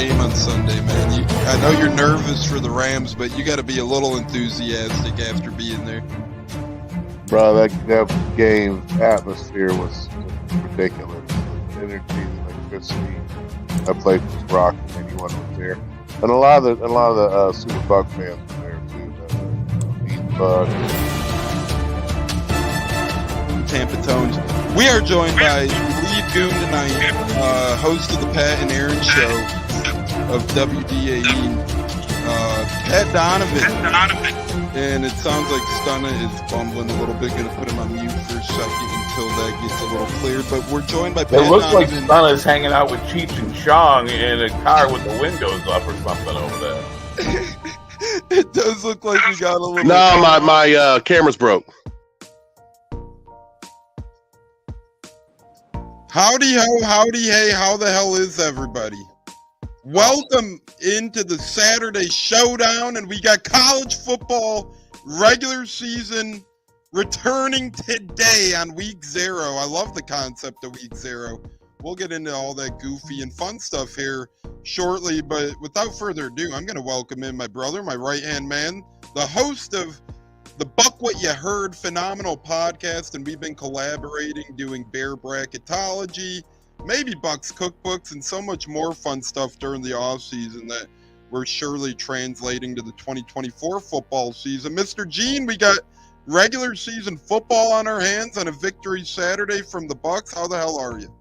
game on Sunday, man. I know you're nervous for the Rams, but you got to be a little enthusiastic after being there. Bro, that game atmosphere was ridiculous. The energy, the electricity. That place was rocking. Anyone was there, and a lot of the Super Bucs fans were there too. Eating bugs. Tampa Tones. We are joined by Lead Goon tonight, host of the Pat and Aaron Show of WDAE, Pat Donovan. And it sounds like Stunna is bumbling a little bit. Going to put him on mute for a second until that gets a little clear. But we're joined by Pat Donovan. It looks Donovan. like Stunna's hanging out with Cheech and Chong in a car with the windows up or something over there. It does look like we got a little. No, my camera's broke. Howdy ho, howdy hey, how the hell is everybody? Welcome into the Saturday Showdown, and we got college football regular season returning today on week 0. I love the concept of week 0. We'll get into all that goofy and fun stuff here shortly, but without further ado, I'm going to welcome in my brother, my right-hand man, the host of the Buck What You Heard phenomenal podcast, and we've been collaborating, doing bear bracketology, maybe Bucs cookbooks, and so much more fun stuff during the off season that we're surely translating to the 2024 football season. Mr. Gene, we got regular season football on our hands on a victory Saturday from the Bucs. How the hell are you?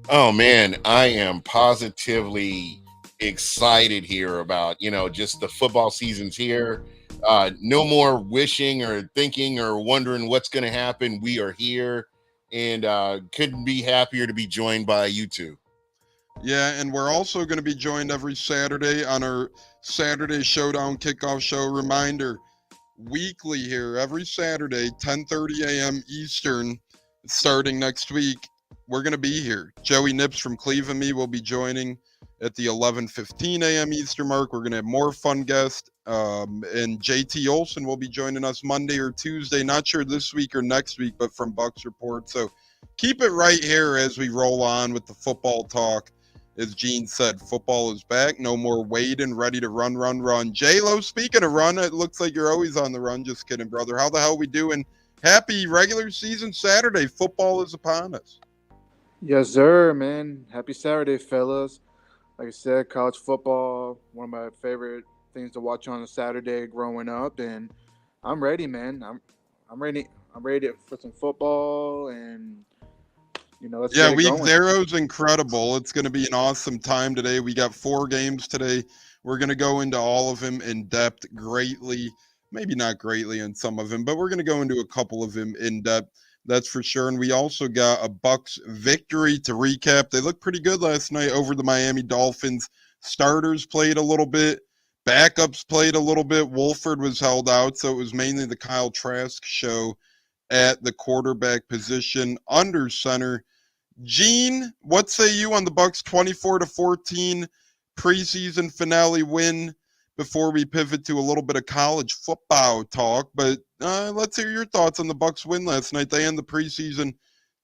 Oh man, I am positively excited here about, just the football season's here. No more wishing or thinking or wondering what's going to happen. We are here, and couldn't be happier to be joined by you two. Yeah, and we're also going to be joined every Saturday on our Saturday Showdown kickoff show. Reminder, weekly here, every Saturday, 10:30 a.m. Eastern, starting next week. We're going to be here. Joey Nips from Cleveland Me will be joining at the 11:15 a.m. Eastern mark. We're going to have more fun guests. And JT Olson will be joining us Monday or Tuesday. Not sure this week or next week, but from Bucs Report. So keep it right here as we roll on with the football talk. As Gene said, football is back. No more waiting, ready to run. J-Lo, speaking of run, it looks like you're always on the run. Just kidding, brother. How the hell we doing? Happy regular season Saturday. Football is upon us. Yes, sir, man. Happy Saturday, fellas. Like I said, college football, one of my favorite things to watch on a Saturday growing up, and I'm ready, man. I'm ready for some football, and let's get it week going. 0 is incredible. It's going to be an awesome time today. We got 4 games today. We're going to go into all of them in depth greatly, maybe not greatly in some of them, but we're going to go into a couple of them in depth. That's for sure. And we also got a Bucs victory to recap. They looked pretty good last night over the Miami Dolphins. Starters played a little bit. Backups played a little bit. Wolford was held out, so it was mainly the Kyle Trask show at the quarterback position under center. Gene, what say you on the Bucs 24-14 preseason finale win before we pivot to a little bit of college football talk? But let's hear your thoughts on the Bucs win last night. They end the preseason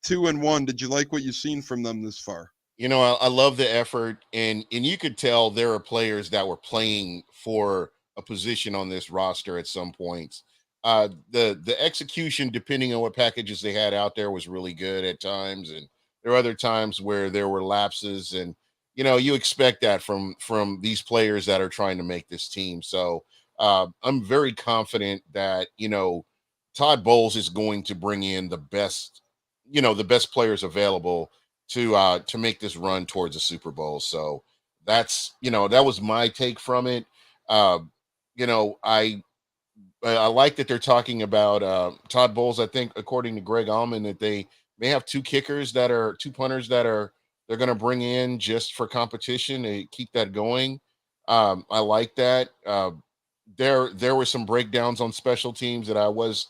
2-1. Did you like what you've seen from them this far? I love the effort, and you could tell there are players that were playing for a position on this roster at some points. The execution, depending on what packages they had out there, was really good at times, and there were other times where there were lapses, and you expect that from these players that are trying to make this team. So I'm very confident that Todd Bowles is going to bring in the best players available to make this run towards a Super Bowl. So that's that was my take from it. I like that they're talking about Todd Bowles. I think, according to Greg Allman, that they may have 2 punters that they're going to bring in just for competition to keep that going. I like that. There were some breakdowns on special teams that I was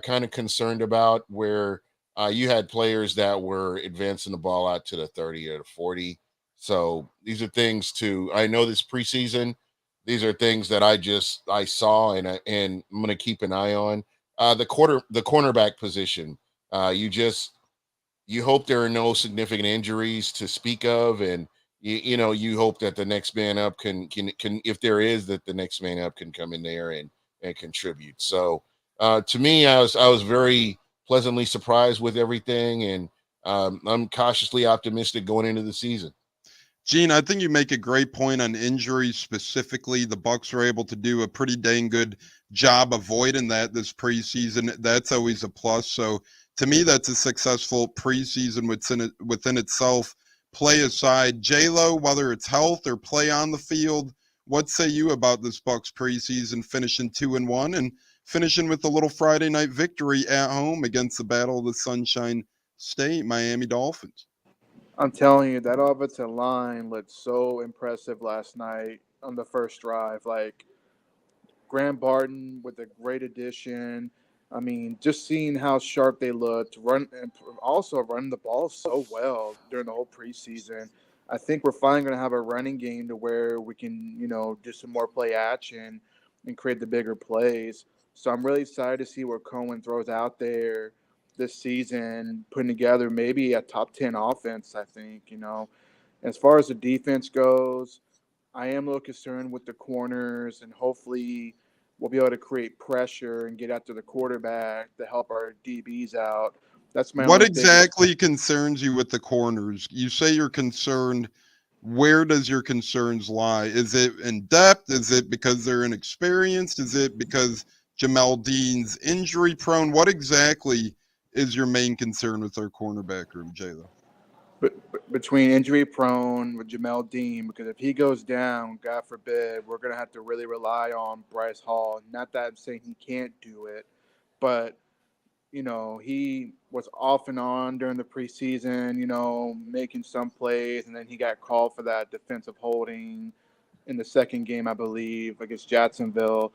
kind of concerned about, where you had players that were advancing the ball out to the 30 or the 40. So these are things I know this preseason, these are things that I saw, and I'm going to keep an eye on. The cornerback position. You hope there are no significant injuries to speak of, and you hope that the next man up can if there is, that the next man up can come in there and contribute. So to me, I was very pleasantly surprised with everything, and I'm cautiously optimistic going into the season. Gene, I think you make a great point on injuries specifically. The Bucs were able to do a pretty dang good job avoiding that this preseason. That's always a plus. So to me, that's a successful preseason within itself. Play aside, J-Lo, whether it's health or play on the field, what say you about this Bucs preseason finishing 2-1 and finishing with a little Friday night victory at home against the Battle of the Sunshine State, Miami Dolphins? I'm telling you, that offensive line looked so impressive last night on the first drive. Like, Graham Barton with a great addition. I mean, just seeing how sharp they looked, run and also running the ball so well during the whole preseason. I think we're finally going to have a running game to where we can, do some more play action and create the bigger plays. So I'm really excited to see what Cohen throws out there this season, putting together maybe a top 10 offense, I think. As far as the defense goes, I am a little concerned with the corners, and hopefully we'll be able to create pressure and get after the quarterback to help our DBs out. That's my What only biggest. exactly concerns you with the corners? You say you're concerned. Where does your concerns lie? Is it in depth? Is it because they're inexperienced? Is it because Jamel Dean's injury prone? What exactly is your main concern with our cornerback room, Jayla? Between injury prone with Jamel Dean, because if he goes down, God forbid, we're going to have to really rely on Bryce Hall. Not that I'm saying he can't do it, but he was off and on during the preseason, making some plays, and then he got called for that defensive holding in the second game, I believe, against Jacksonville.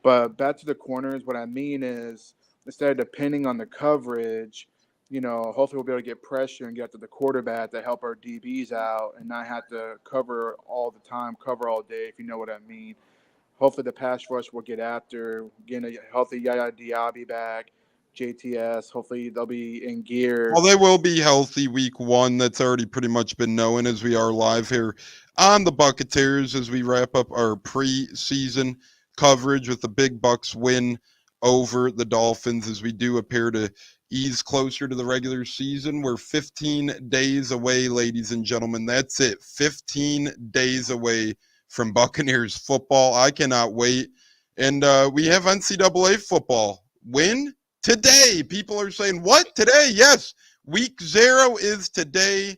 But back to the corners, what I mean is, instead of depending on the coverage, hopefully we'll be able to get pressure and get to the quarterback to help our DBs out and not have to cover all the time, cover all day, if you know what I mean. Hopefully the pass rush will get after, getting a healthy Yaya Diaby back, JTS. Hopefully they'll be in gear. Well, they will be healthy week one. That's already pretty much been known as we are live here on the Buccaneers as we wrap up our preseason coverage with the big Bucs win over the Dolphins as we do appear to ease closer to the regular season. We're 15 days away, ladies and gentlemen. That's it. 15 days away from Buccaneers football. I cannot wait. And we have NCAA football. When? Today. People are saying, what? Today? Yes. Week 0 is today.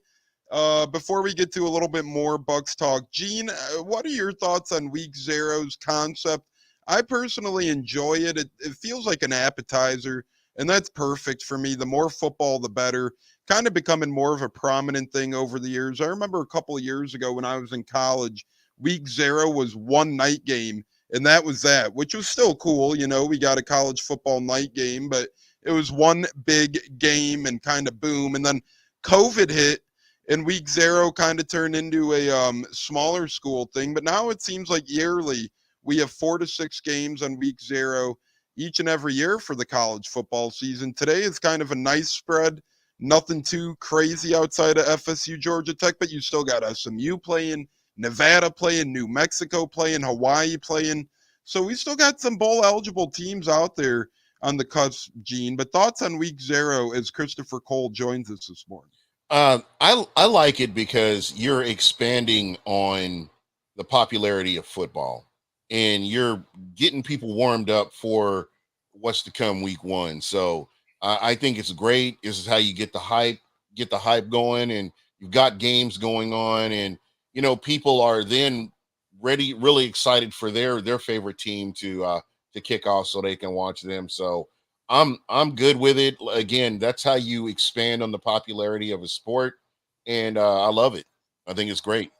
Before we get to a little bit more Bucs talk, Gene, what are your thoughts on Week 0's concept? I personally enjoy it. It feels like an appetizer, and that's perfect for me. The more football, the better. Kind of becoming more of a prominent thing over the years. I remember a couple of years ago when I was in college, Week 0 was one night game, and that was that, which was still cool. We got a college football night game, but it was one big game and kind of boom. And then COVID hit, and Week 0 kind of turned into a smaller school thing. But now it seems like yearly we have 4 to 6 games on Week 0 each and every year for the college football season. Today is kind of a nice spread. Nothing too crazy outside of FSU, Georgia Tech, but you still got SMU playing, Nevada playing, New Mexico playing, Hawaii playing. So we still got some bowl-eligible teams out there on the cusp, Gene. But thoughts on Week 0 as Christopher Cole joins us this morning? I like it because you're expanding on the popularity of football, and you're getting people warmed up for what's to come week 1. So I think it's great. This is how you get the hype going, and you've got games going on, and people are then ready, really excited for their favorite team to kick off so they can watch them. So I'm good with it. Again, that's how you expand on the popularity of a sport, and I love it. I think it's great.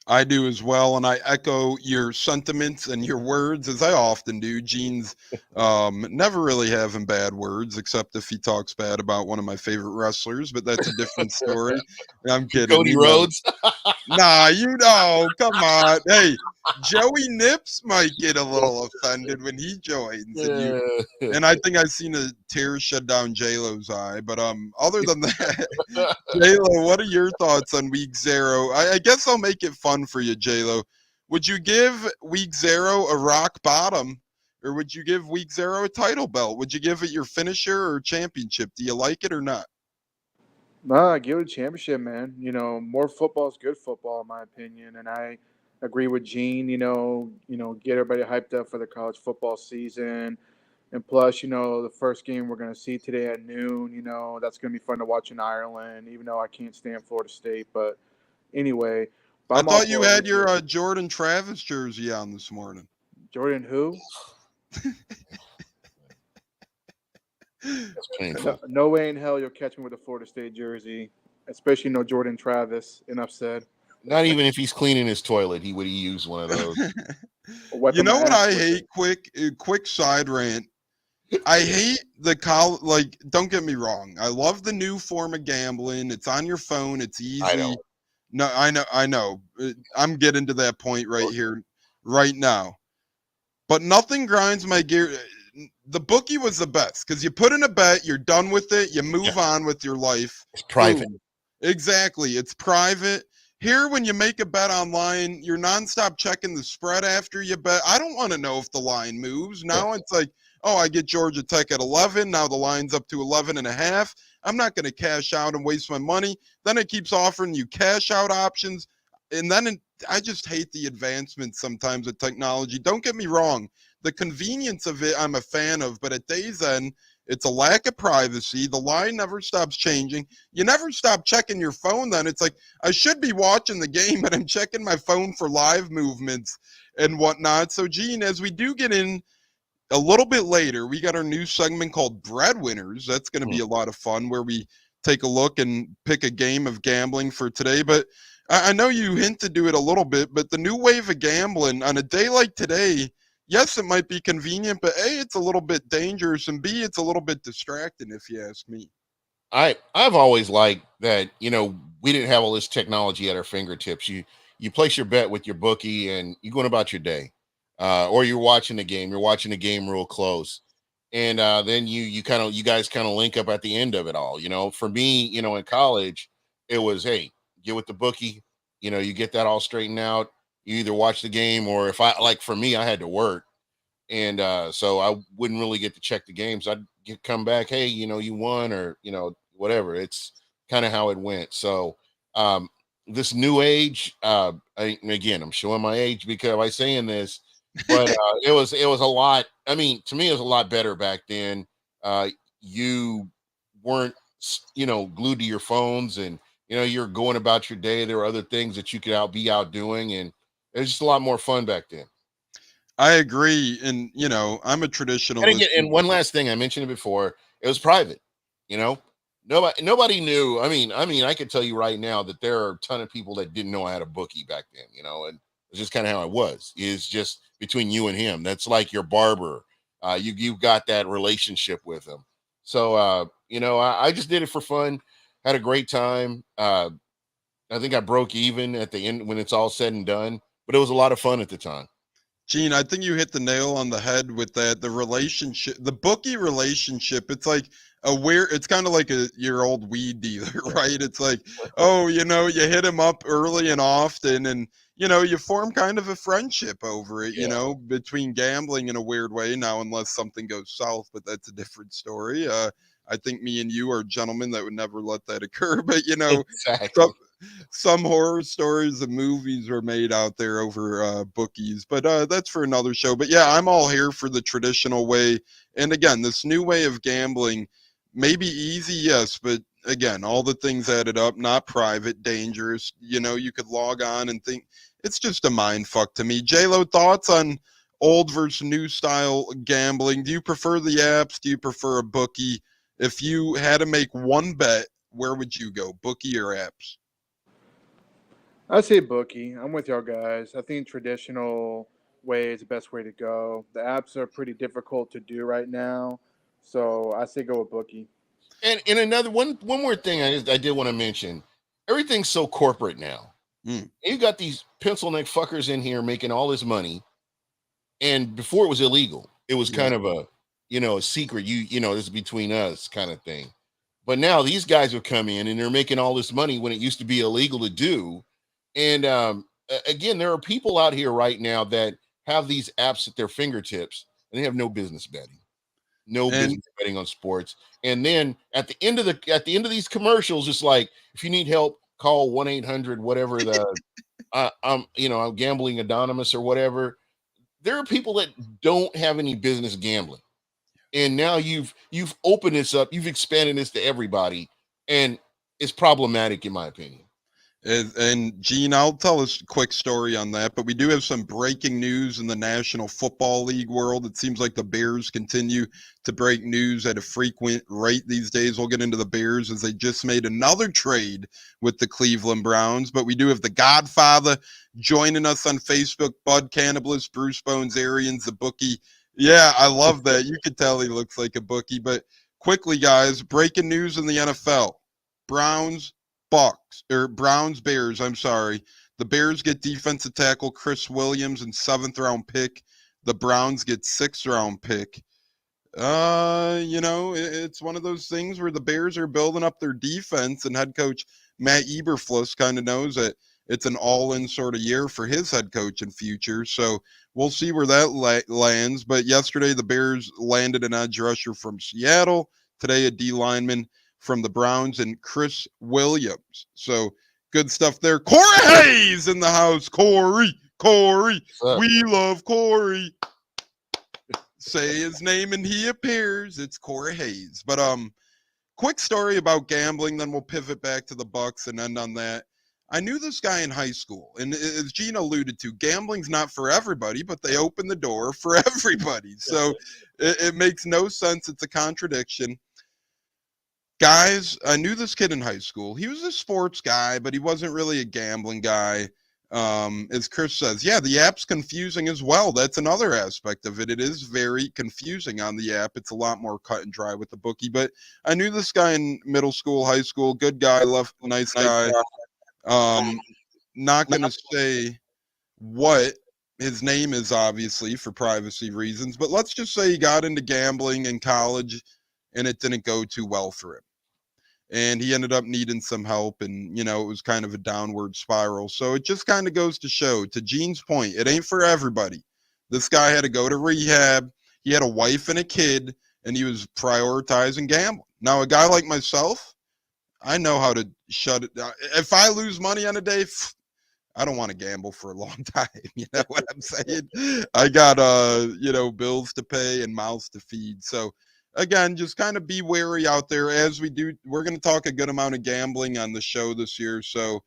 I do as well, and I echo your sentiments and your words as I often do. Gene's never really having bad words, except if he talks bad about one of my favorite wrestlers, but that's a different story. I'm kidding. Cody Rhodes. Nah, come on. Hey, Joey Nips might get a little offended when he joins, and I think I've seen a tear shed down J-Lo's eye. But other than that, J-Lo, what are your thoughts on week 0? I guess I'll make it fun for you, J-Lo. Would you give week 0 a rock bottom, or would you give week 0 a title belt? Would you give it your finisher or championship? Do you like it or not? Nah, give it a championship, man. More football is good football, in my opinion, and I agree with Gene. Get everybody hyped up for the college football season, and plus, the first game we're gonna see today at noon. That's gonna be fun to watch in Ireland, even though I can't stand Florida State. But anyway, but I I'm all thought you for had it. your Jordan Travis jersey on this morning. Jordan who? That's painful. No way in hell you'll catch me with a Florida State jersey, especially no Jordan Travis. Enough said. Not even if he's cleaning his toilet, he would use one of those. You know what I hate? It. Quick side rant. I hate the like. Don't get me wrong. I love the new form of gambling. It's on your phone. It's easy. I know. No, I know. I'm getting to that point right here, right now. But nothing grinds my gear. The bookie was the best because you put in a bet, you're done with it, you move on with your life. It's private. Boom. Exactly. It's private. Here, when you make a bet online, you're nonstop checking the spread after you bet. I don't want to know if the line moves. Now it's like, oh, I get Georgia Tech at 11. Now the line's up to 11 and a half. I'm not going to cash out and waste my money. Then it keeps offering you cash out options. And then I just hate the advancements sometimes of technology. Don't get me wrong. The convenience of it, I'm a fan of. But at day's end, it's a lack of privacy. The line never stops changing. You never stop checking your phone then. It's like, I should be watching the game, but I'm checking my phone for live movements and whatnot. So, Gene, as we do get in a little bit later, we got our new segment called Breadwinners. That's going to be a lot of fun where we take a look and pick a game of gambling for today. But I know you hinted to it a little bit, but the new wave of gambling on a day like today, yes, it might be convenient, but A, it's a little bit dangerous, and B, it's a little bit distracting, if you ask me. I've always liked that, we didn't have all this technology at our fingertips. You place your bet with your bookie and you're going about your day. Or you're watching the game. You're watching the game real close. And then you guys kind of link up at the end of it all. For me, in college, it was, hey, get with the bookie, you get that all straightened out. You either watch the game, or for me, I had to work. And so I wouldn't really get to check the games. I'd come back, hey, you won, or, whatever. It's kind of how it went. So this new age, again, I'm showing my age because by saying this, but it was a lot. I mean, to me, it was a lot better back then. You weren't, glued to your phones, and, you're going about your day. There were other things that you could be out doing, and it was just a lot more fun back then. I agree. And, I'm a traditionalist. And again, and one last thing, I mentioned it before, it was private, nobody knew. I mean, I could tell you right now that there are a ton of people that didn't know I had a bookie back then, and it's just kind of how it was. It's just between you and him. That's like your barber. You've got that relationship with him. So, I just did it for fun, had a great time. I think I broke even at the end when it's all said and done, but it was a lot of fun at the time. Gene, I think you hit the nail on the head with that. The relationship, the bookie relationship, it's like it's kind of like your old weed dealer, right? It's like, oh, you hit him up early and often, and, you form kind of a friendship over it, between gambling in a weird way now, unless something goes south, but that's a different story. I think me and you are gentlemen that would never let that occur, but, Exactly. some horror stories and movies were made out there over bookies, but that's for another show. But yeah, I'm all here for the traditional way. And again, this new way of gambling may be easy, yes, but again, all the things added up, not private, dangerous. You could log on and think it's just a mind fuck to me. J-Lo, thoughts on old versus new style gambling? Do you prefer the apps? Do you prefer a bookie? If you had to make one bet, where would you go, bookie or apps? I say bookie. I'm with y'all guys. I think traditional way is the best way to go. The apps are pretty difficult to do right now, so I say go with bookie. And another one more thing I did want to mention. Everything's so corporate now. Mm. You got these pencil neck fuckers in here making all this money, and before it was illegal, it was kind of a a secret. This is between us kind of thing. But now these guys have come in and they're making all this money when it used to be illegal to do. And again, there are people out here right now that have these apps at their fingertips and they have no business betting. No And business betting on sports. And then at the end of these commercials, it's like, if you need help, call 1-800 whatever I'm gambling anonymous or whatever. There are people that don't have any business gambling. And now you've opened this up, you've expanded this to everybody, and it's problematic in my opinion. And Gene, I'll tell us a quick story on that, but we do have some breaking news in the National Football League world. It seems like the Bears continue to break news at a frequent rate these days. We'll get into the Bears as they just made another trade with the Cleveland Browns, but we do have the Godfather joining us on Facebook, Bud Cannibalist, Bruce Bones Arians, the bookie. Yeah, I love that. You can tell he looks like a bookie, but quickly, guys, breaking news in the NFL. Browns Bears, I'm sorry. The Bears get defensive tackle Chris Williams and 7th-round pick. The Browns get 6th-round pick. It's one of those things where the Bears are building up their defense, and head coach Matt Eberflus kind of knows that it's an all-in sort of year for his head coach and future. So we'll see where that lands. But yesterday, the Bears landed an edge rusher from Seattle. Today, a D lineman from the Browns and Chris Williams. So good stuff there. Corey Hayes in the house. Corey, we love Corey. Say his name and he appears. It's Corey Hayes. But quick story about gambling, then we'll pivot back to the Bucs and end on that. I knew this guy in high school, and as Gene alluded to, gambling's not for everybody, but they open the door for everybody. So it makes no sense. It's a contradiction. Guys, I knew this kid in high school. He was a sports guy, but he wasn't really a gambling guy. As Chris says, yeah, the app's confusing as well. That's another aspect of it. It is very confusing on the app. It's a lot more cut and dry with the bookie. But I knew this guy in middle school, high school. Good guy, nice guy. Not going to say what his name is, obviously, for privacy reasons. But let's just say he got into gambling in college, and it didn't go too well for him. And he ended up needing some help, and it was kind of a downward spiral. So it just kind of goes to show, to Gene's point, it ain't for everybody. This guy had to go to rehab. He had a wife and a kid, and he was prioritizing gambling. Now, a guy like myself, I know how to shut it. If I lose money on a day, I don't want to gamble for a long time. You know what I'm saying? I got bills to pay and mouths to feed. So again, just kind of be wary out there as we do. We're going to talk a good amount of gambling on the show this year. So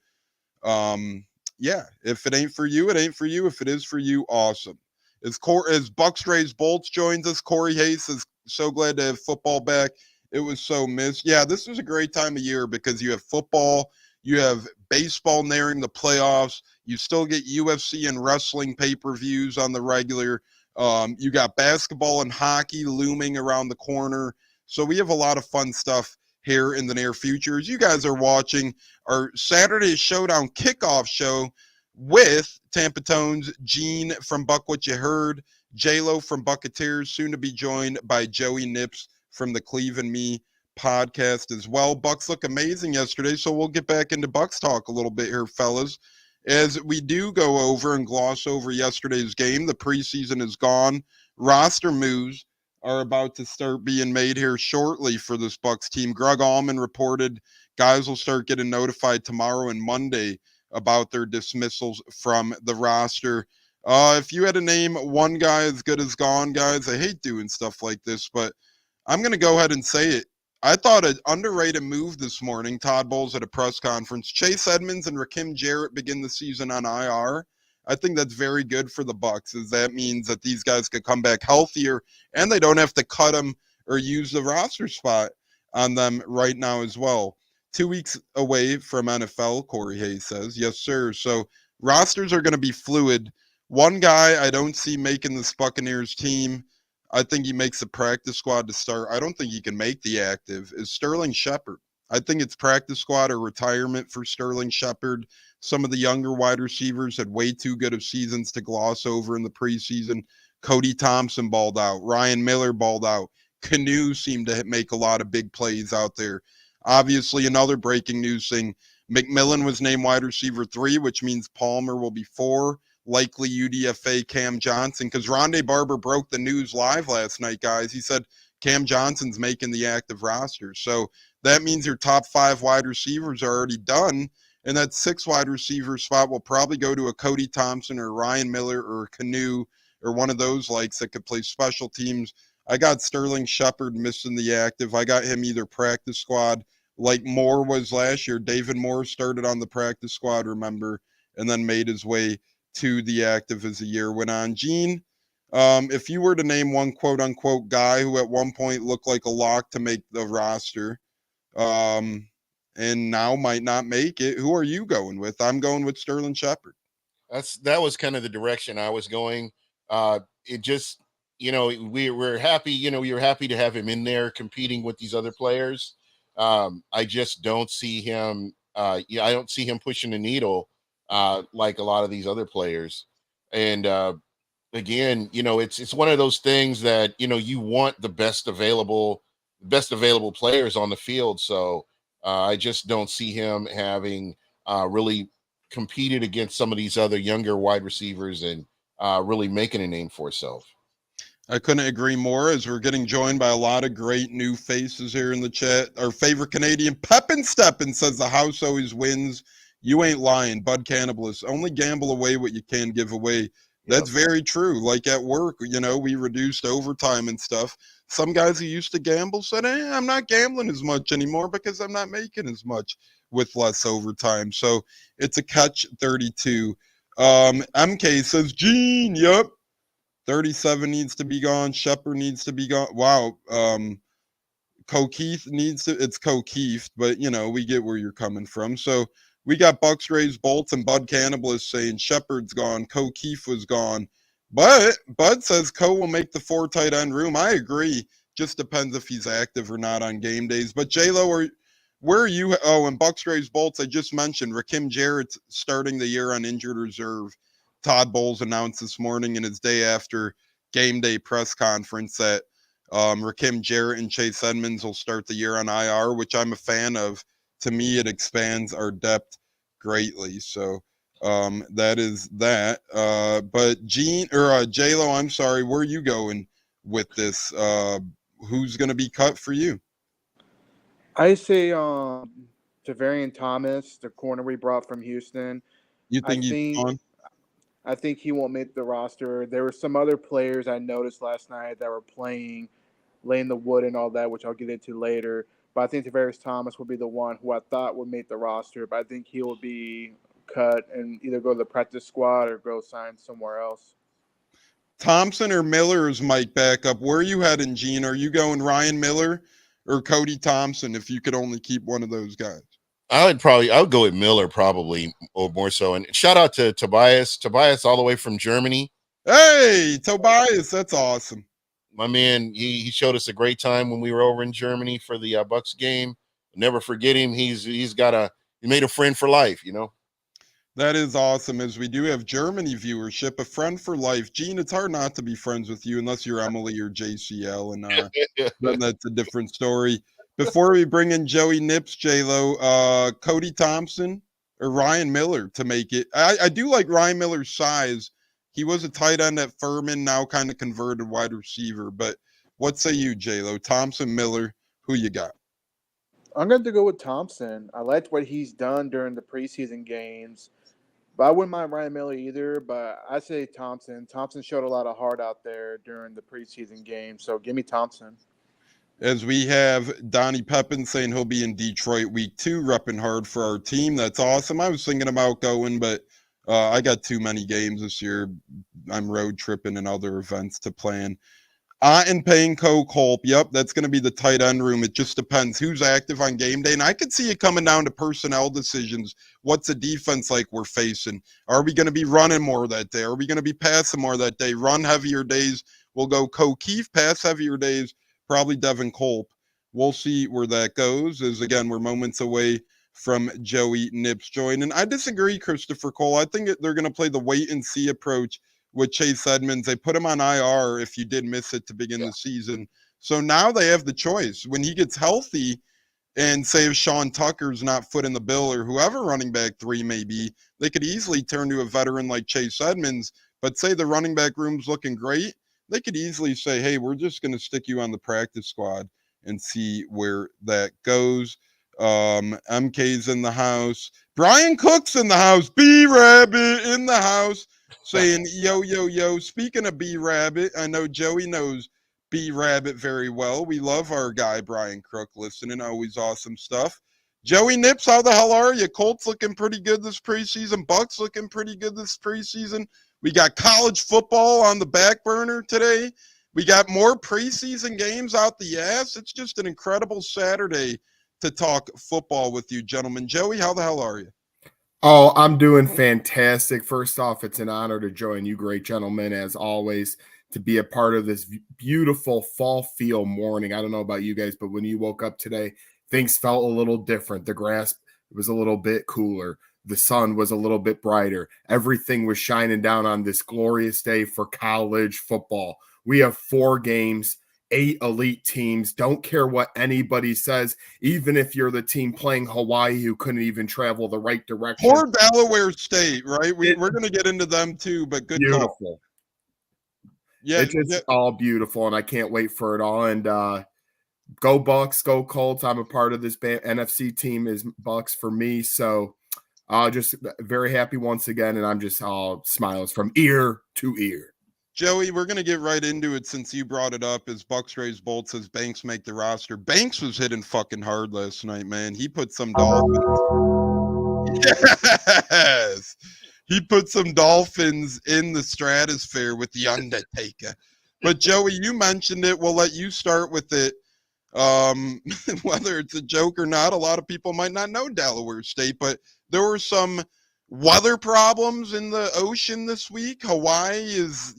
if it ain't for you, it ain't for you. If it is for you, awesome. As Bucs Rays Bolts joins us, Corey Hayes is so glad to have football back. It was so missed. Yeah, this is a great time of year because you have football, you have baseball nearing the playoffs, you still get UFC and wrestling pay-per-views on the regular. You got basketball and hockey looming around the corner. So we have a lot of fun stuff here in the near future. As you guys are watching our Saturday Showdown kickoff show with Tampa Tones, Gene from Buck What You Heard, J-Lo from Bucketeers, soon to be joined by Joey Nips from the Cleve and Me podcast as well. Bucks look amazing yesterday, so we'll get back into Bucks talk a little bit here, fellas. As we do go over and gloss over yesterday's game, the preseason is gone. Roster moves are about to start being made here shortly for this Bucks team. Greg Allman reported guys will start getting notified tomorrow and Monday about their dismissals from the roster. If you had to name one guy as good as gone, guys, I hate doing stuff like this, but I'm going to go ahead and say it. I thought an underrated move this morning, Todd Bowles at a press conference. Chase Edmonds and Rakim Jarrett begin the season on IR. I think that's very good for the Bucs, as that means that these guys could come back healthier and they don't have to cut them or use the roster spot on them right now as well. 2 weeks away from NFL, Corey Hayes says. Yes, sir. So rosters are going to be fluid. One guy I don't see making this Buccaneers team, I think he makes the practice squad to start. I don't think he can make the active, is Sterling Shepard. I think it's practice squad or retirement for Sterling Shepard. Some of the younger wide receivers had way too good of seasons to gloss over in the preseason. Cody Thompson balled out. Ryan Miller balled out. Canoe seemed to make a lot of big plays out there. Obviously, another breaking news thing. McMillan was named wide receiver 3, which means Palmer will be 4. Likely UDFA Cam Johnson, because Rondé Barber broke the news live last night, guys. He said Cam Johnson's making the active roster. So that means your top 5 wide receivers are already done. And that 6 wide receiver spot will probably go to a Cody Thompson or Ryan Miller or a Canoe or one of those likes that could play special teams. I got Sterling Shepard missing the active. I got him either practice squad like Moore was last year. David Moore started on the practice squad, remember, and then made his way to the active as the year went on. Gene, if you were to name one quote-unquote guy who at one point looked like a lock to make the roster, and now might not make it, who are you going with? I'm going with Sterling Shepard. That was kind of the direction I was going. It just, we're happy, we were happy to have him in there competing with these other players. I just don't see him. I don't see him pushing the needle like a lot of these other players. And again, it's one of those things that you want the best available players on the field. So I just don't see him having really competed against some of these other younger wide receivers and really making a name for himself. I couldn't agree more, as we're getting joined by a lot of great new faces here in the chat. Our favorite Canadian, Pepin Steppin, says the house always wins. You ain't lying, Bud Cannibalist. Only gamble away what you can give away. That's very true. Like at work, we reduced overtime and stuff. Some guys who used to gamble said, I'm not gambling as much anymore because I'm not making as much with less overtime. So it's a catch 32. MK says, Gene, yep. 37 needs to be gone. Shepard needs to be gone. Wow. Kokeith needs to, it's Kokeith, but we get where you're coming from. So we got Bucs, Rays, Bolts, and Bud Cannibalist saying Shepard's gone. Kokeith was gone. But Bud says Ko will make the 4 tight end room. I agree. Just depends if he's active or not on game days. But J-Lo, where are you? Oh, and Bucs, Rays, Bolts, I just mentioned Rakim Jarrett's starting the year on injured reserve. Todd Bowles announced this morning in his day after game day press conference that Rakim Jarrett and Chase Edmonds will start the year on IR, which I'm a fan of. To me, it expands our depth greatly. So that is that. But Gene or J-Lo, I'm sorry, where are you going with this? Who's going to be cut for you? I say Javarian Thomas, the corner we brought from Houston. You think he's gone? I think he won't make the roster. There were some other players I noticed last night that were playing, laying the wood and all that, which I'll get into later. But I think Javarius Thomas will be the one who I thought would make the roster. But I think he will be cut and either go to the practice squad or go sign somewhere else. Thompson or Miller is Mike backup. Where are you heading, Gene? Are you going Ryan Miller or Cody Thompson if you could only keep one of those guys? I would go with Miller probably, or more so. And shout out to Tobias all the way from Germany. Hey, Tobias, that's awesome. My man, he showed us a great time when we were over in Germany for the Bucs game. Never forget him. He made a friend for life, That is awesome, as we do have Germany viewership, a friend for life. Gene, it's hard not to be friends with you unless you're Emily or JCL, and then that's a different story. Before we bring in Joey Nips, J-Lo, Cody Thompson or Ryan Miller to make it. I do like Ryan Miller's size. He was a tight end at Furman, now kind of converted wide receiver. But what say you, J-Lo? Thompson, Miller, who you got? I'm going to go with Thompson. I liked what he's done during the preseason games. But I wouldn't mind Ryan Miller either, but I say Thompson. Thompson showed a lot of heart out there during the preseason game, so give me Thompson. As we have Donnie Pepin saying he'll be in Detroit week 2, repping hard for our team. That's awesome. I was thinking about going, but I got too many games this year. I'm road tripping and other events to plan. And paying Culp. Yep, that's going to be the tight end room. It just depends who's active on game day. And I could see it coming down to personnel decisions. What's the defense like we're facing? Are we going to be running more that day? Are we going to be passing more that day? Run heavier days, we'll go Kokeith. Pass heavier days, probably Devin Culp. we'll see where that goes. As again, we're moments away from Joey Nips joining. I disagree, Christopher Cole. I think they're going to play the wait and see approach with Chase Edmonds. They put him on IR if you did miss it to begin the season. So now they have the choice. When he gets healthy, and say if Sean Tucker's not footing the bill or whoever running back 3 may be, they could easily turn to a veteran like Chase Edmonds. But say the running back room's looking great, they could easily say, hey, we're just going to stick you on the practice squad and see where that goes. MK's in the house. Brian Cook's in the house. B-Rabbit in the house saying, yo, yo, yo. Speaking of B-Rabbit, I know Joey knows B-Rabbit very well. We love our guy Brian Crook listening. Always awesome stuff. Joey Nips, how the hell are you? Colts looking pretty good this preseason. Bucs looking pretty good this preseason. We got college football on the back burner today. We got more preseason games out the ass. It's just an incredible Saturday to talk football with you, gentlemen. Joey, how the hell are you? Oh, I'm doing fantastic. First off, it's an honor to join you great gentlemen, as always, to be a part of this beautiful fall feel morning. I don't know about you guys, but when you woke up today, things felt a little different. The grass was a little bit cooler. The sun was a little bit brighter. Everything was shining down on this glorious day for college football. We have 4 games, 8 elite teams. Don't care what anybody says, even if you're the team playing Hawaii who couldn't even travel the right direction. Poor Delaware State, right? We're going to get into them too, but good beautiful. Call. Yeah, it's just all beautiful, and I can't wait for it all. And go Bucs, go Colts. I'm a part of this NFC team is Bucs for me, so just very happy once again, and I'm just all smiles from ear to ear. Joey, we're going to get right into it since you brought it up. As Bucs raise bolt says Banks make the roster. Banks was hitting fucking hard last night, man. He put some Dolphins. Yes. He put some Dolphins in the stratosphere with the Undertaker. But Joey, you mentioned it. We'll let you start with it. Whether it's a joke or not, a lot of people might not know Delaware State, but there were some weather problems in the ocean this week. Hawaii is,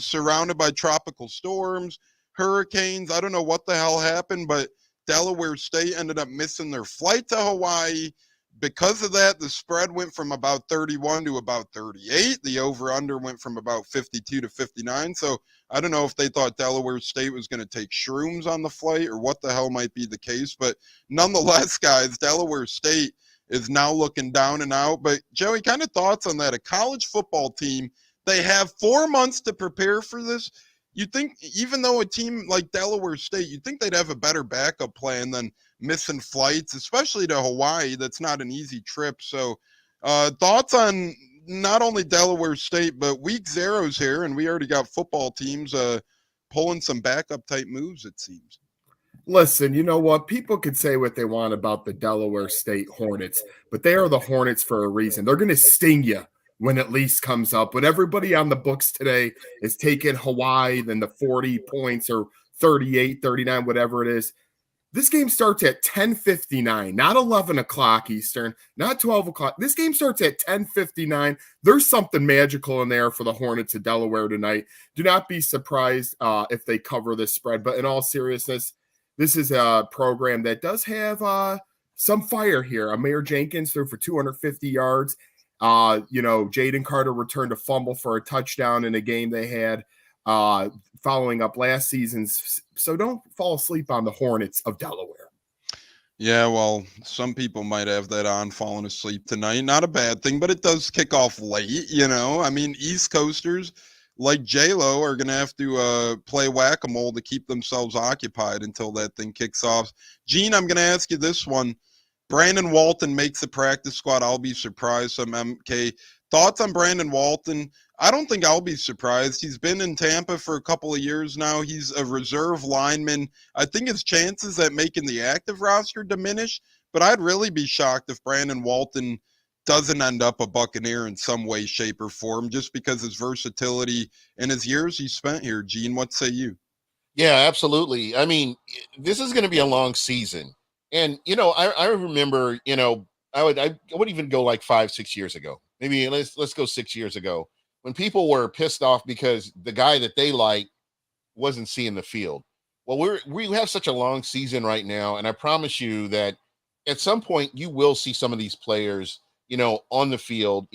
surrounded by tropical storms, hurricanes. I don't know what the hell happened, but Delaware State ended up missing their flight to Hawaii. Because of that, the spread went from about 31 to about 38. The over-under went from about 52 to 59. So I don't know if they thought Delaware State was going to take shrooms on the flight or what the hell might be the case. But nonetheless, guys, Delaware State is now looking down and out. But Joey, kind of thoughts on that? A college football team, they have 4 months to prepare for this. You think, even though a team like Delaware State, you think they'd have a better backup plan than missing flights, especially to Hawaii. That's not an easy trip. So thoughts on not only Delaware State, but week zero's here, and we already got football teams pulling some backup type moves, it seems. Listen, you know what? People could say what they want about the Delaware State Hornets, but they are the Hornets for a reason. They're going to sting you when it least comes up. But everybody on the books today is taking Hawaii, then the 40 points or 38, 39, whatever it is. This game starts at 10:59, not 11 o'clock Eastern, not 12 o'clock. This game starts at 10:59. There's something magical in there for the Hornets of Delaware tonight. Do not be surprised if they cover this spread. But in all seriousness, this is a program that does have some fire here. Amir Jenkins threw for 250 yards. Jaden Carter returned a fumble for a touchdown in a game they had following up last season's. So don't fall asleep on the Hornets of Delaware. Yeah, well, some people might have that on falling asleep tonight. Not a bad thing, but it does kick off late, I mean, East Coasters like J-Lo are going to have to play whack-a-mole to keep themselves occupied until that thing kicks off. Gene, I'm going to ask you this one. Brandon Walton makes the practice squad. I'll be surprised. Some MK thoughts on Brandon Walton? I don't think I'll be surprised. He's been in Tampa for a couple of years now. He's a reserve lineman. I think his chances at making the active roster diminish, but I'd really be shocked if Brandon Walton doesn't end up a Buccaneer in some way, shape, or form, just because his versatility and his years he spent here. Gene, what say you? Yeah, absolutely. I mean, this is going to be a long season. And, I remember, I would even go like 5-6 years ago. Maybe let's go 6 years ago, when people were pissed off because the guy that they liked wasn't seeing the field. Well, we have such a long season right now, and I promise you that at some point you will see some of these players, on the field,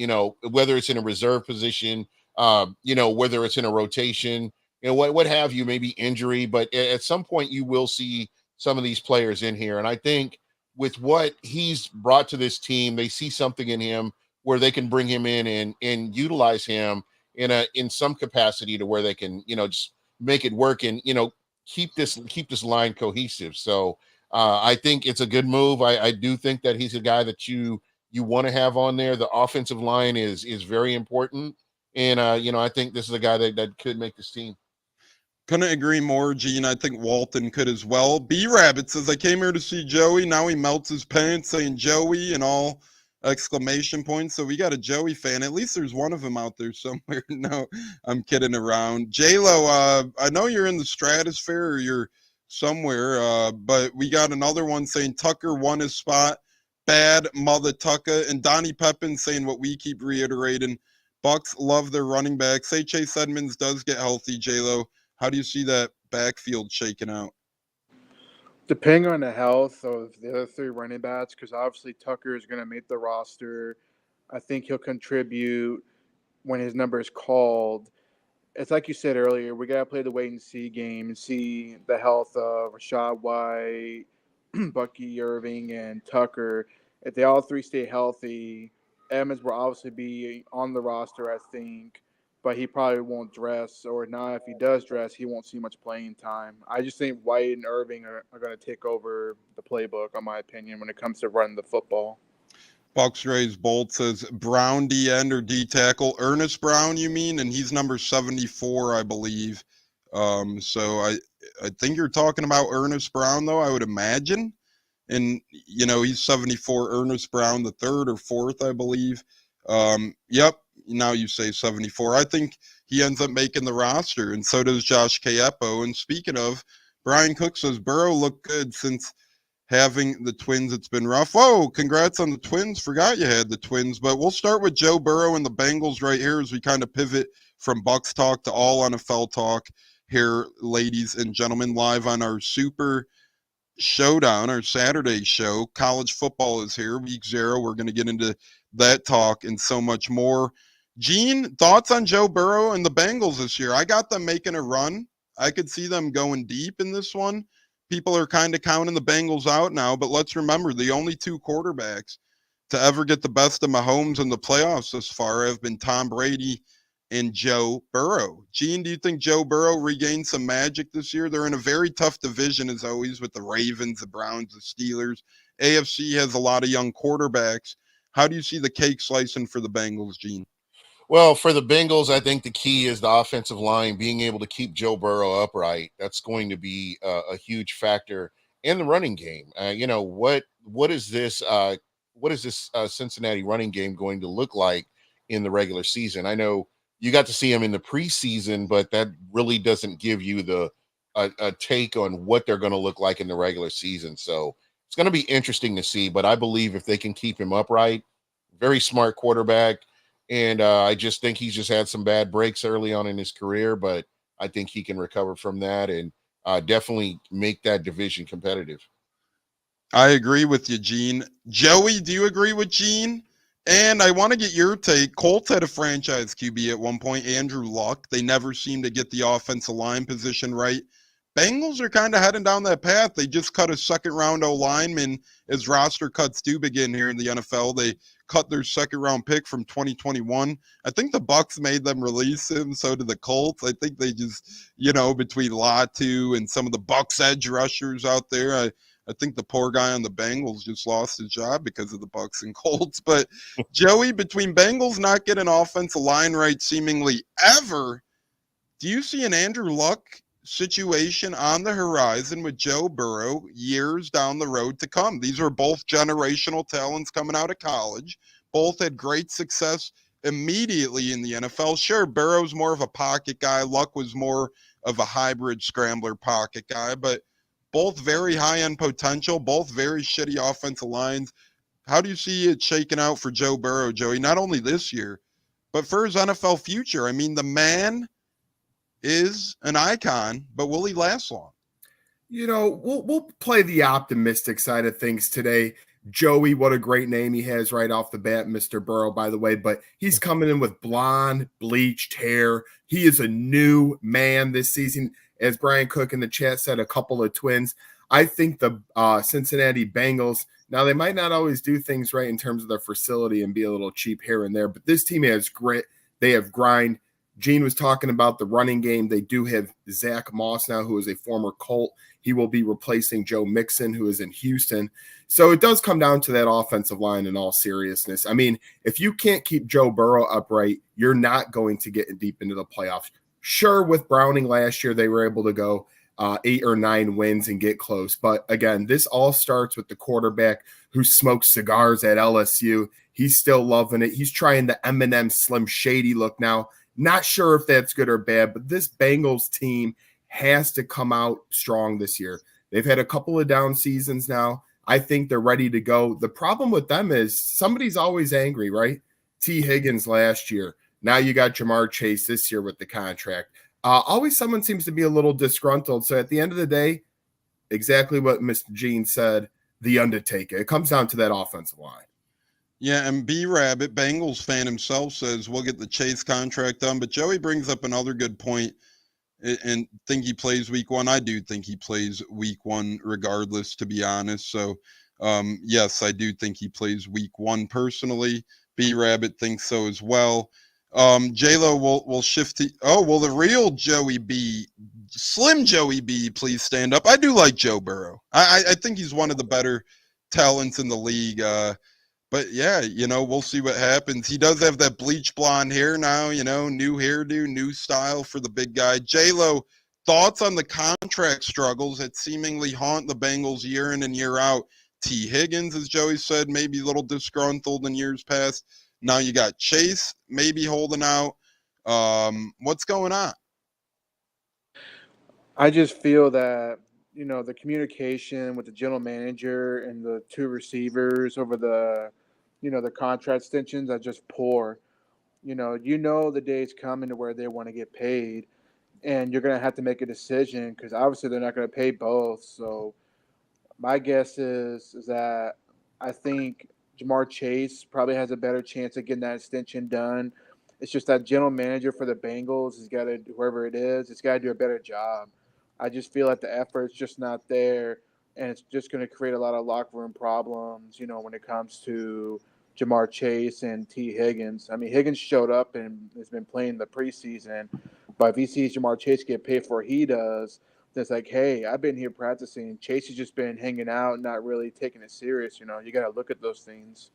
whether it's in a reserve position, whether it's in a rotation, what have you, maybe injury, but at some point you will see some of these players in here. And I think with what he's brought to this team, they see something in him where they can bring him in and utilize him in some capacity to where they can, just make it work and, keep this line cohesive. So I think it's a good move. I do think that he's a guy that you want to have on there. The offensive line is very important, and I think this is a guy that could make this team. Couldn't agree more, Gene. I think Walton could as well. B-Rabbit says, I came here to see Joey. Now he melts his pants saying Joey and all exclamation points. So we got a Joey fan. At least there's one of them out there somewhere. No, I'm kidding around. J-Lo, I know you're in the stratosphere or you're somewhere, but we got another one saying Tucker won his spot. Bad mother Tucker. And Donnie Pepin saying what we keep reiterating. Bucs love their running backs. Say Chase Edmonds does get healthy, J-Lo. How do you see that backfield shaking out? Depending on the health of the other three running backs, because obviously Tucker is going to make the roster. I think he'll contribute when his number is called. It's like you said earlier, we got to play the wait and see game and see the health of Rashad White, Bucky Irving, and Tucker. If they all three stay healthy, Edmonds will obviously be on the roster, I think, but he probably won't dress, or not. If he does dress, he won't see much playing time. I just think White and Irving are going to take over the playbook, in my opinion, when it comes to running the football. Bucs Rays Bolt says Brown D end or D tackle. Ernest Brown, you mean? And he's number 74, I believe. So I think you're talking about Ernest Brown, though, I would imagine. And, he's 74, Ernest Brown, the third or fourth, I believe. Yep. Now you say 74. I think he ends up making the roster, and so does Josh Kayepo. And speaking of, Brian Cook says Burrow looked good since having the Twins. It's been rough. Whoa, congrats on the Twins. Forgot you had the Twins. But we'll start with Joe Burrow and the Bengals right here as we kind of pivot from Bucs talk to all NFL talk here, ladies and gentlemen, live on our Super Showdown, our Saturday show. College football is here, week 0. We're going to get into that talk and so much more. Gene, thoughts on Joe Burrow and the Bengals this year? I got them making a run. I could see them going deep in this one. People are kind of counting the Bengals out now, but let's remember the only two quarterbacks to ever get the best of Mahomes in the playoffs thus far have been Tom Brady and Joe Burrow. Gene, do you think Joe Burrow regained some magic this year? They're in a very tough division, as always, with the Ravens, the Browns, the Steelers. AFC has a lot of young quarterbacks. How do you see the cake slicing for the Bengals, Gene? Well, for the Bengals, I think the key is the offensive line being able to keep Joe Burrow upright. That's going to be a huge factor in the running game. What is this Cincinnati running game going to look like in the regular season? I know you got to see him in the preseason, but that really doesn't give you a take on what they're going to look like in the regular season. So it's going to be interesting to see. But I believe if they can keep him upright, very smart quarterback. And I just think he's just had some bad breaks early on in his career, but I think he can recover from that and definitely make that division competitive. I agree with you, Gene. Joey, do you agree with Gene? And I want to get your take. Colts had a franchise QB at one point, Andrew Luck. They never seemed to get the offensive line position right. Bengals are kind of heading down that path. They just cut a second-round O-lineman as roster cuts do begin here in the NFL. They cut their second-round pick from 2021. I think the Bucs made them release him. So did the Colts. I think they just, between Latu and some of the Bucs edge rushers out there, I think the poor guy on the Bengals just lost his job because of the Bucs and Colts. But Joey, between Bengals not getting offensive line right seemingly ever, do you see an Andrew Luck situation on the horizon with Joe Burrow years down the road to come? These are both generational talents coming out of college. Both had great success immediately in the NFL. Sure, Burrow's more of a pocket guy. Luck was more of a hybrid scrambler pocket guy, but both very high-end potential, both very shitty offensive lines. How do you see it shaking out for Joe Burrow, Joey, not only this year, but for his NFL future? I mean, the man is an icon, but will he last long? We'll play the optimistic side of things today. Joey, what a great name he has right off the bat, Mr. Burrow, by the way, but he's coming in with blonde, bleached hair. He is a new man this season. As Brian Cook in the chat said, a couple of twins. I think the Cincinnati Bengals, now they might not always do things right in terms of their facility and be a little cheap here and there, but this team has grit. They have grind. Gene was talking about the running game. They do have Zach Moss now, who is a former Colt. He will be replacing Joe Mixon, who is in Houston. So it does come down to that offensive line in all seriousness. I mean, if you can't keep Joe Burrow upright, you're not going to get deep into the playoffs. Sure, with Browning last year, they were able to go 8 or 9 wins and get close. But again, this all starts with the quarterback who smokes cigars at LSU. He's still loving it. He's trying the Eminem Slim Shady look now. Not sure if that's good or bad, but this Bengals team has to come out strong this year. They've had a couple of down seasons now. I think they're ready to go. The problem with them is somebody's always angry, right? T. Higgins last year. Now you got Jamar Chase this year with the contract. Always someone seems to be a little disgruntled. So at the end of the day, exactly what Mr. Gene said, the Undertaker. It comes down to that offensive line. Yeah, and B-Rabbit, Bengals fan himself, says we'll get the Chase contract done. But Joey brings up another good point and think he plays week 1. I do think he plays week 1 regardless, to be honest. So, yes, I do think he plays week 1 personally. B-Rabbit thinks so as well. J-Lo will shift to – the real Joey B, Slim Joey B, please stand up. I do like Joe Burrow. I think he's one of the better talents in the league. But yeah, we'll see what happens. He does have that bleach blonde hair now, new hairdo, new style for the big guy. J-Lo, thoughts on the contract struggles that seemingly haunt the Bengals year in and year out? T. Higgins, as Joey said, maybe a little disgruntled in years past. Now you got Chase maybe holding out. What's going on? I just feel that, the communication with the general manager and the 2 receivers over the contract extensions are just poor. The day's coming to where they want to get paid, and you're going to have to make a decision because obviously they're not going to pay both. So my guess is that I think Jamar Chase probably has a better chance of getting that extension done. It's just that general manager for the Bengals has got to, whoever it is, it's got to do a better job. I just feel like the effort's just not there, and it's just going to create a lot of locker room problems, when it comes to Jamar Chase and T. Higgins. I mean, Higgins showed up and has been playing the preseason, but if he sees Jamar Chase get paid for what he does, then it's like, hey, I've been here practicing. Chase has just been hanging out, not really taking it serious. You got to look at those things.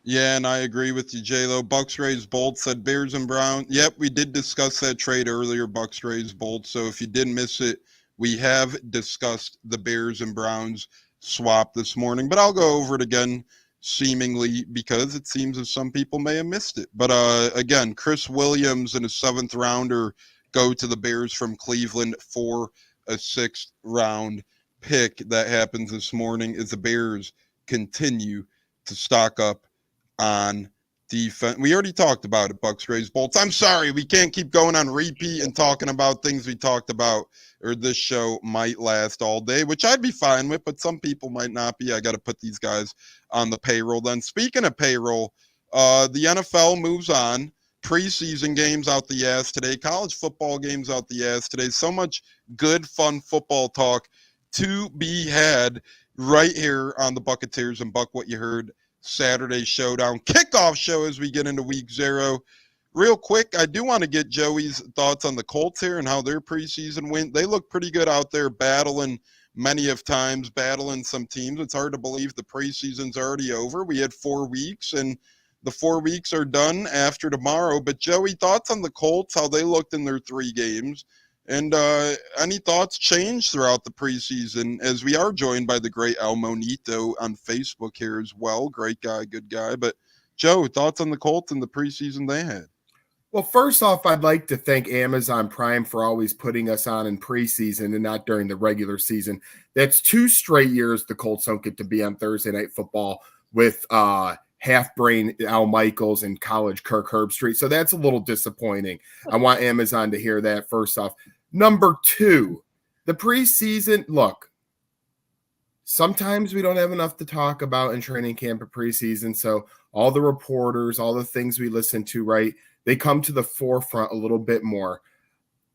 Yeah, and I agree with you, J-Lo. Bucs raised bolt, said Bears and Browns. Yep, we did discuss that trade earlier, Bucs raised bolt. So if you did miss it, we have discussed the Bears and Browns swap this morning. But I'll go over it again, seemingly, because it seems as some people may have missed it. But again, Chris Williams and a 7th rounder go to the Bears from Cleveland for a 6th round pick. That happens this morning as the Bears continue to stock up on defense. We already talked about it, Bucs raised bolts. I'm sorry, we can't keep going on repeat and talking about things we talked about, or this show might last all day, which I'd be fine with, but some people might not be. I got to put these guys on the payroll. Then speaking of payroll, the NFL moves on. Preseason games out the ass today. College football games out the ass today. So much good, fun football talk to be had right here on the Bucketeers and Buck What You Heard Saturday Showdown kickoff show as we get into week 0. Real quick, I do want to get Joey's thoughts on the Colts here and how their preseason went. They look pretty good out there battling battling some teams. It's hard to believe the preseason's already over. We had 4 weeks, and the 4 weeks are done after tomorrow. But Joey, thoughts on the Colts, how they looked in their 3 games, and any thoughts changed throughout the preseason, as we are joined by the great El Monito on Facebook here as well. Great guy, good guy. But Joe, thoughts on the Colts and the preseason they had? Well, first off, I'd like to thank Amazon Prime for always putting us on in preseason and not during the regular season. That's 2 straight years the Colts don't get to be on Thursday Night Football with half-brain Al Michaels and college Kirk Herbstreit. So that's a little disappointing. I want Amazon to hear that first off. Number 2, the preseason, look, sometimes we don't have enough to talk about in training camp or preseason. So all the reporters, all the things we listen to, right, they come to the forefront a little bit more.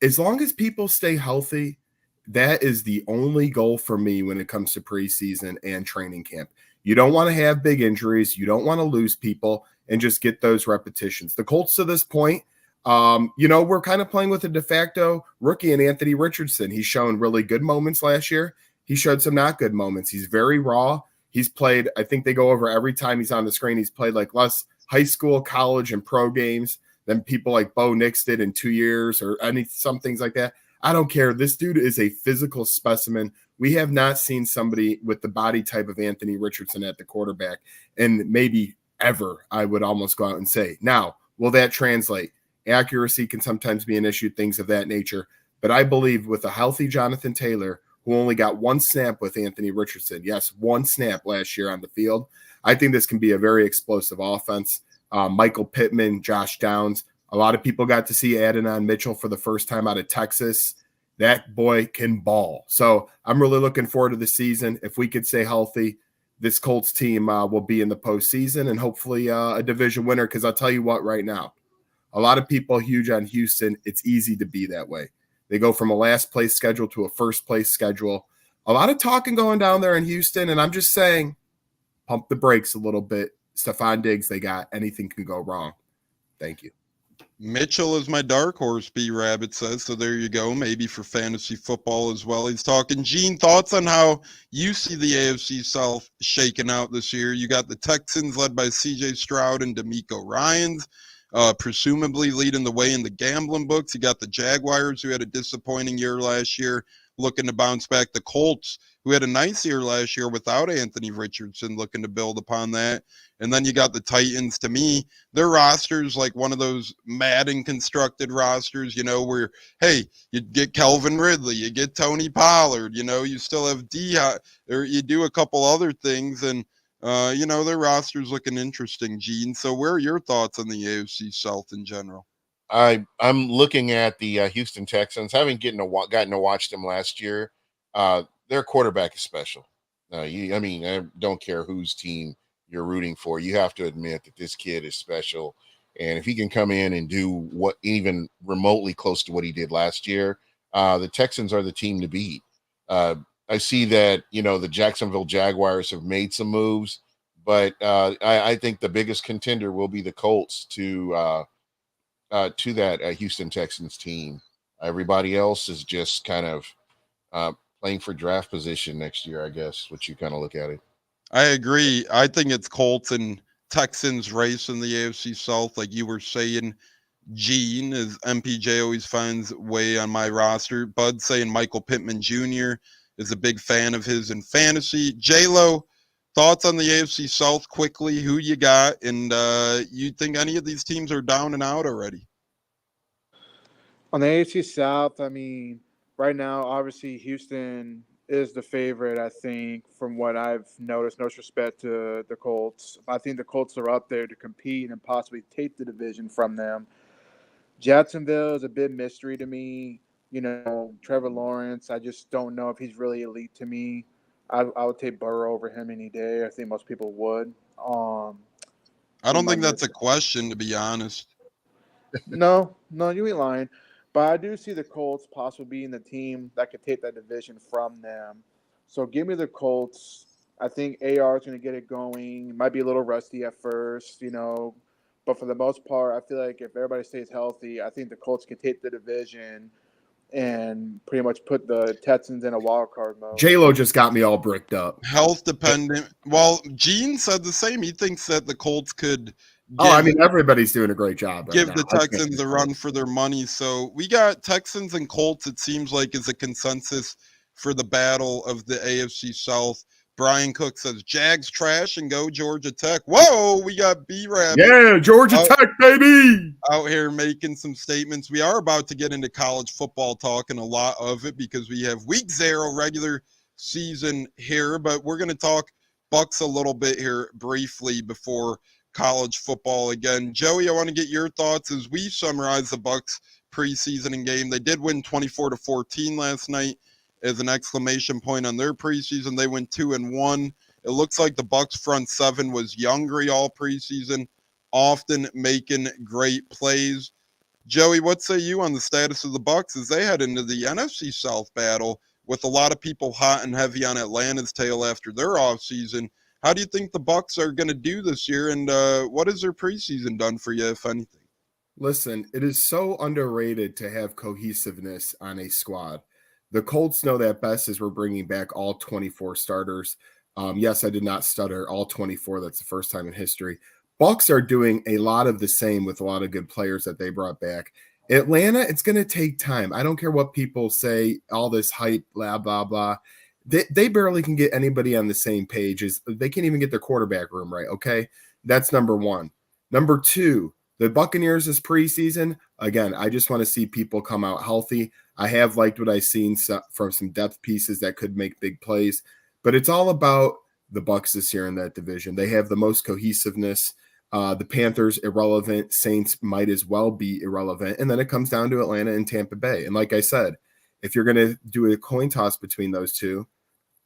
As long as people stay healthy, that is the only goal for me when it comes to preseason and training camp. You don't want to have big injuries. You don't want to lose people and just get those repetitions. The Colts to this point, we're kind of playing with a de facto rookie in Anthony Richardson. He's shown really good moments last year. He showed some not good moments. He's very raw. He's played, I think they go over every time he's on the screen, he's played like less high school, college, and pro games than people like Bo Nix did in 2 years or some things like that. I don't care. This dude is a physical specimen. We have not seen somebody with the body type of Anthony Richardson at the quarterback, and maybe ever, I would almost go out and say. Now, will that translate? Accuracy can sometimes be an issue, things of that nature. But I believe with a healthy Jonathan Taylor, who only got one snap with Anthony Richardson, yes, one snap last year on the field, I think this can be a very explosive offense. Michael Pittman, Josh Downs, a lot of people got to see Adonai Mitchell for the first time out of Texas. That boy can ball. So I'm really looking forward to the season. If we could stay healthy, this Colts team will be in the postseason and hopefully a division winner, because I'll tell you what right now, a lot of people huge on Houston. It's easy to be that way. They go from a last place schedule to a first place schedule. A lot of talking going down there in Houston, and I'm just saying, pump the brakes a little bit. Stephon Diggs, they got anything can go wrong. Thank you. Mitchell is my dark horse, B Rabbit says. So there you go. Maybe for fantasy football as well. He's talking. Gene, thoughts on how you see the AFC South shaking out this year? You got the Texans led by CJ Stroud and DeMeco Ryans, presumably leading the way in the gambling books. You got the Jaguars, who had a disappointing year last year, looking to bounce back. The Colts, who had a nice year last year without Anthony Richardson, looking to build upon that. And then you got the Titans. To me, their roster's like one of those Madden constructed rosters, where, hey, you get Kelvin Ridley, you get Tony Pollard, you still have or you do a couple other things, and their roster's looking interesting, Gene. So where are your thoughts on the AFC South in general? I'm looking at the Houston Texans. Having gotten to watch them last year, their quarterback is special. I don't care whose team you're rooting for. You have to admit that this kid is special, and if he can come in and do what even remotely close to what he did last year, the Texans are the team to beat. I see that the Jacksonville Jaguars have made some moves, but I think the biggest contender will be the Colts to that Houston Texans team. Everybody else is just kind of playing for draft position next year, I guess, what you kind of look at it. I agree. I think it's Colts and Texans race in the AFC South, like you were saying. Gene, as MPJ always finds way on my roster. Bud saying Michael Pittman Jr. is a big fan of his in fantasy. J-Lo, thoughts on the AFC South quickly? Who you got? And you think any of these teams are down and out already? On the AFC South, right now, obviously Houston is the favorite, I think, from what I've noticed. No disrespect to the Colts. I think the Colts are up there to compete and possibly take the division from them. Jacksonville is a bit mystery to me. Trevor Lawrence, I just don't know if he's really elite to me. I would take Burrow over him any day. I think most people would. I don't think that's a question, to be honest. No, you ain't lying. But I do see the Colts possibly being the team that could take that division from them. So give me the Colts. I think AR is going to get it going. It might be a little rusty at first, But for the most part, I feel like if everybody stays healthy, I think the Colts can take the division and pretty much put the Texans in a wild card mode. J-Lo just got me all bricked up. Health dependent. Well, Gene said the same. He thinks that the Colts could everybody's doing a great job. Give the Texans a run for their money. So we got Texans and Colts, it seems like, is a consensus for the battle of the AFC South. Brian Cook says, Jags trash and go Georgia Tech. Whoa, we got B-Rabbit. Yeah, Georgia Tech, baby. Out here making some statements. We are about to get into college football talk, and a lot of it, because we have week 0 regular season here. But we're going to talk Bucs a little bit here briefly before college football again. Joey, I want to get your thoughts as we summarize the Bucs preseason game. They did win 24-14 last night as an exclamation point on their preseason. They went 2-1. It looks like the Bucs front seven was Youngry all preseason, often making great plays. Joey, what say you on the status of the Bucs as they head into the NFC South battle with a lot of people hot and heavy on Atlanta's tail after their offseason? How do you think the Bucs are going to do this year, and what has their preseason done for you, if anything? Listen, it is so underrated to have cohesiveness on a squad. The Colts know that best as we're bringing back all 24 starters. Yes, I did not stutter, all 24. That's the first time in history. Bucs are doing a lot of the same with a lot of good players that they brought back. Atlanta, it's going to take time. I don't care what people say, all this hype, blah, blah, blah. They barely can get anybody on the same page. They can't even get their quarterback room right, okay? That's number one. Number two, the Buccaneers is preseason. Again, I just want to see people come out healthy. I have liked what I've seen from some depth pieces that could make big plays, but it's all about the Bucs this year in that division. They have the most cohesiveness. The Panthers, irrelevant. Saints might as well be irrelevant. And then it comes down to Atlanta and Tampa Bay. And like I said, if you're going to do a coin toss between those two,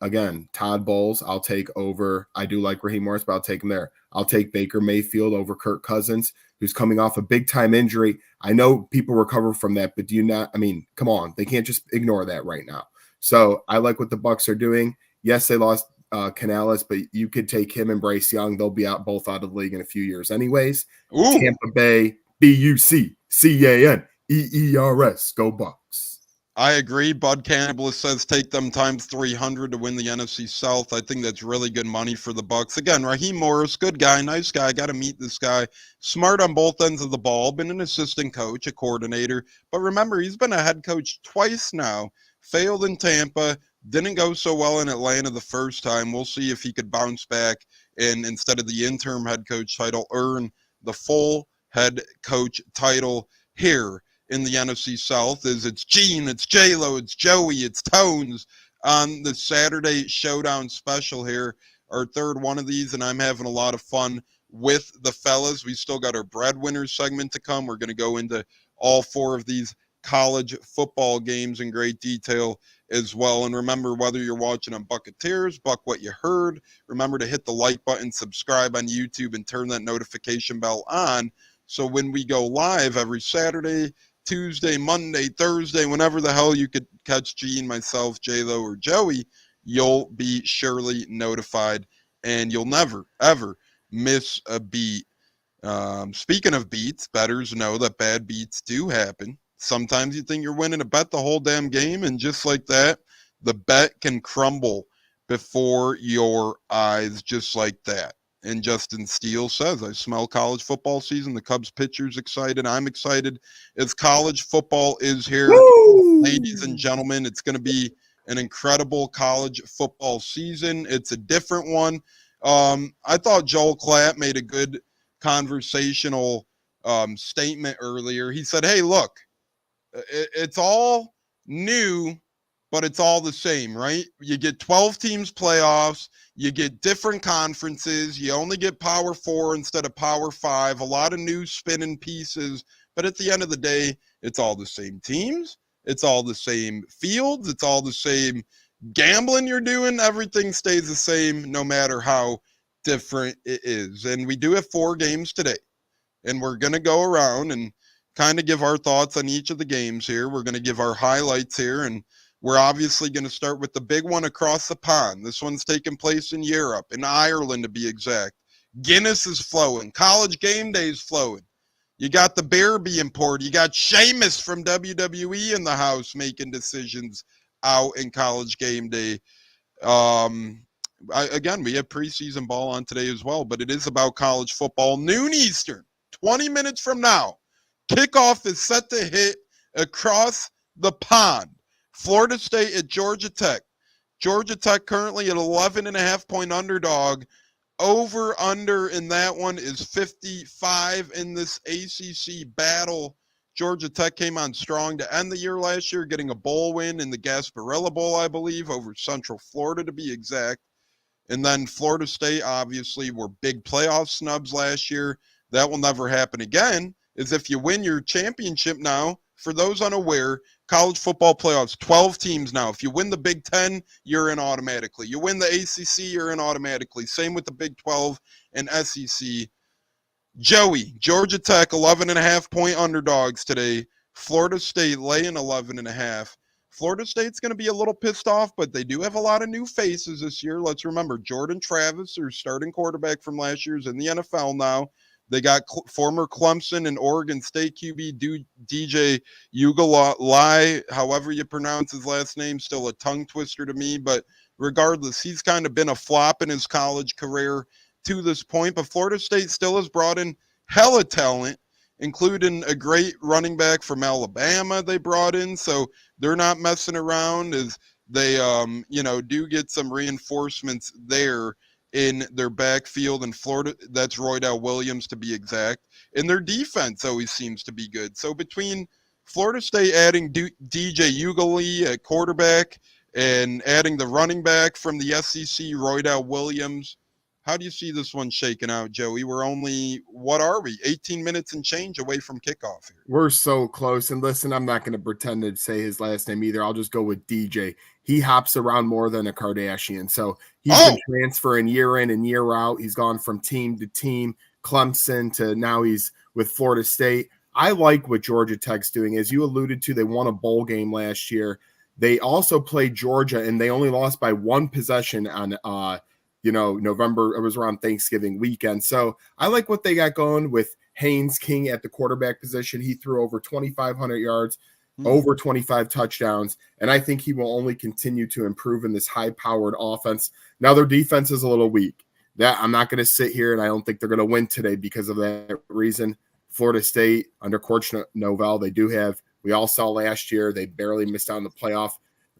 again, Todd Bowles, I'll take over. I do like Raheem Morris, but I'll take him there. I'll take Baker Mayfield over Kirk Cousins, who's coming off a big-time injury. I know people recover from that, but do you not – I mean, come on. They can't just ignore that right now. So I like what the Bucs are doing. Yes, they lost Canales, but you could take him and Bryce Young. They'll be both out of the league in a few years anyways. Ooh. Tampa Bay, Buccaneers. Go Bucs. I agree. Bud Cannibalist says take them times 300 to win the NFC South. I think that's really good money for the Bucs. Again, Raheem Morris, good guy, nice guy. Got to meet this guy. Smart on both ends of the ball. Been an assistant coach, a coordinator. But remember, he's been a head coach twice now. Failed in Tampa. Didn't go so well in Atlanta the first time. We'll see if he could bounce back and instead of the interim head coach title, earn the full head coach title here in the NFC South. It's Gene, it's J-Lo, it's Joey, it's Tones on the Saturday Showdown special here, our third one of these, and I'm having a lot of fun with the fellas. We still got our breadwinners segment to come. We're going to go into all four of these college football games in great detail as well. And remember, whether you're watching on Bucketeers, Buck What You Heard, remember to hit the like button, subscribe on YouTube, and turn that notification bell on. So when we go live every Saturday, Tuesday, Monday, Thursday, whenever the hell you could catch Gene, myself, J-Lo, or Joey, you'll be surely notified, and you'll never, ever miss a beat. Speaking of beats, bettors know that bad beats do happen. Sometimes you think you're winning a bet the whole damn game, and just like that, the bet can crumble before your eyes, just like that. And Justin Steele says, I smell college football season. The Cubs pitcher's excited. I'm excited as college football is here. Woo! Ladies and gentlemen, it's going to be an incredible college football season. It's a different one. I thought Joel Klatt made a good conversational statement earlier. He said, hey, look, it's all new, but it's all the same, right? You get 12 teams playoffs. You get different conferences. You only get Power 4 instead of Power 5. A lot of new spinning pieces. But at the end of the day, it's all the same teams. It's all the same fields. It's all the same gambling you're doing. Everything stays the same no matter how different it is. And we do have 4 games today. And we're going to go around and kind of give our thoughts on each of the games here. We're going to give our highlights here, and we're obviously going to start with the big one across the pond. This one's taking place in Europe, in Ireland to be exact. Guinness is flowing. College game day is flowing. You got the beer being poured. You got Sheamus from WWE in the house making decisions out in college game day. Again, we have preseason ball on today as well, but it is about college football. Noon Eastern, 20 minutes from now. Kickoff is set to hit across the pond. Florida State at Georgia Tech. Georgia Tech currently at 11.5-point underdog. Over under in that one is 55 in this ACC battle. Georgia Tech came on strong to end the year last year, getting a bowl win in the Gasparilla Bowl, I believe, over Central Florida to be exact. And then Florida State obviously were big playoff snubs last year. That will never happen again. Is if you win your championship now, for those unaware, college football playoffs, 12 teams now. If you win the Big Ten, you're in automatically. You win the ACC, you're in automatically. Same with the Big 12 and SEC. Joey, Georgia Tech, 11.5-point underdogs today. Florida State laying 11.5. Florida State's going to be a little pissed off, but they do have a lot of new faces this year. Let's remember, Jordan Travis, their starting quarterback from last year, is in the NFL now. They got former Clemson and Oregon State QB DJ Ugalai, however you pronounce his last name, still a tongue twister to me. But regardless, he's kind of been a flop in his college career to this point. But Florida State still has brought in hella talent, including a great running back from Alabama they brought in. So they're not messing around as they, do get some reinforcements there in their backfield in Florida. That's Roydell Williams to be exact. And their defense always seems to be good. So between Florida State adding DJ Ugalai at quarterback and adding the running back from the SEC, Roydell Williams, how do you see this one shaking out, Joey? We're only, 18 minutes and change away from kickoff here. We're so close. And listen, I'm not going to pretend to say his last name either. I'll just go with DJ. He hops around more than a Kardashian. So he's been transferring year in and year out. He's gone from team to team, Clemson to now he's with Florida State. I like what Georgia Tech's doing. As you alluded to, they won a bowl game last year. They also played Georgia, and they only lost by one possession on November. It was around Thanksgiving weekend. So I like what they got going with Haynes King at the quarterback position. He threw over 2,500 yards, over 25 touchdowns, and I think he will only continue to improve in this high-powered offense. Now their defense is a little weak. That I'm not going to sit here, and I don't think they're going to win today because of that reason. Florida State, under Coach Novell, we all saw last year, they barely missed out on the playoff.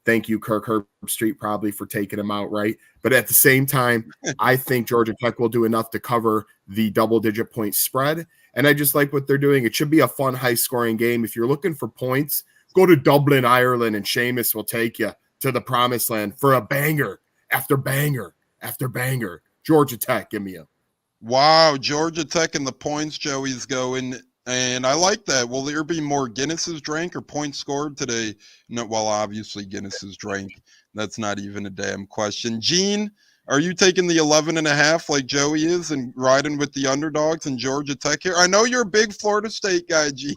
Thank you, Kirk Herbstreit, probably for taking him out, right? But at the same time, I think Georgia Tech will do enough to cover the double-digit point spread, and I just like what they're doing. It should be a fun, high-scoring game. If you're looking for points, go to Dublin, Ireland, and Seamus will take you to the promised land for a banger after banger after banger. Georgia Tech, give me a. Wow, Georgia Tech and the points Joey's going. And I like that. Will there be more Guinness's drank or points scored today? No, well, obviously Guinness's drank. That's not even a damn question. Gene, are you taking the 11.5 like Joey is and riding with the underdogs in Georgia Tech here? I know you're a big Florida State guy, Gene.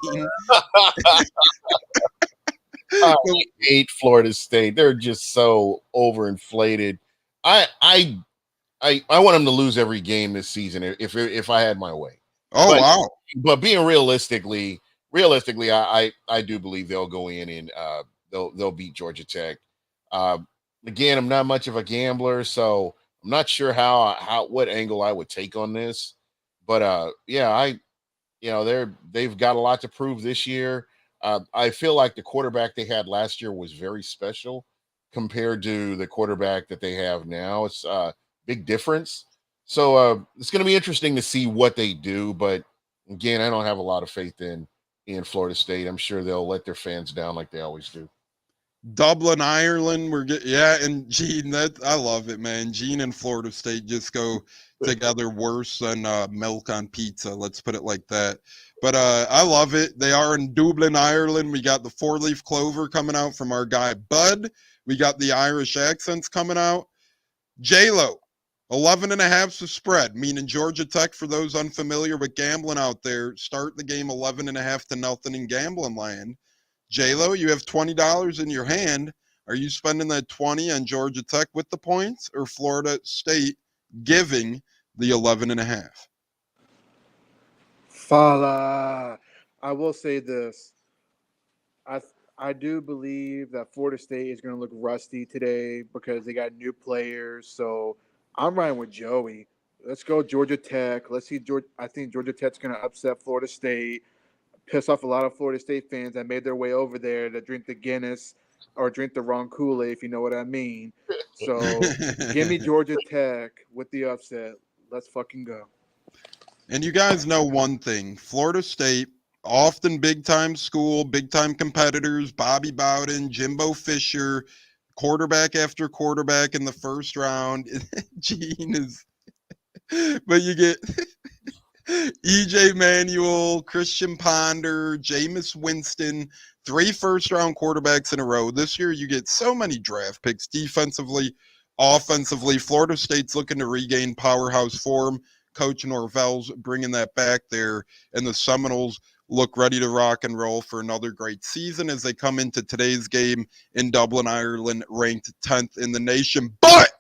I hate Florida State. They're just so overinflated. I want them to lose every game this season if I had my way. Wow. But being realistically, I do believe they'll go in and they'll beat Georgia Tech. Again, I'm not much of a gambler, so I'm not sure what angle I would take on this. But they've got a lot to prove this year. I feel like the quarterback they had last year was very special compared to the quarterback that they have now. It's a big difference. So it's going to be interesting to see what they do. But again, I don't have a lot of faith in Florida State. I'm sure they'll let their fans down like they always do. Dublin, Ireland, and Gene, I love it, man. Gene and Florida State just go together worse than milk on pizza. Let's put it like that. But I love it. They are in Dublin, Ireland. We got the 4-leaf clover coming out from our guy Bud. We got the Irish accents coming out. J-Lo, 11.5's the spread, meaning Georgia Tech, for those unfamiliar with gambling out there, start the game 11.5-0 in gambling land. J-Lo, you have $20 in your hand. Are you spending that 20 on Georgia Tech with the points or Florida State giving the 11.5? Fala. I will say this. I do believe that Florida State is going to look rusty today because they got new players. So I'm riding with Joey. Let's go Georgia Tech. Let's see I think Georgia Tech's going to upset Florida State, piss off a lot of Florida State fans that made their way over there to drink the Guinness or drink the wrong Kool-Aid, if you know what I mean. So give me Georgia Tech with the upset. Let's fucking go. And you guys know one thing. Florida State, often big-time school, big-time competitors, Bobby Bowden, Jimbo Fisher, quarterback after quarterback in the first round. Gene is – but you get EJ Manuel, Christian Ponder, Jameis Winston, 3 first-round quarterbacks in a row. This year, you get so many draft picks defensively, offensively. Florida State's looking to regain powerhouse form. Coach Norvell's bringing that back there, and the Seminoles look ready to rock and roll for another great season as they come into today's game in Dublin, Ireland, ranked 10th in the nation. But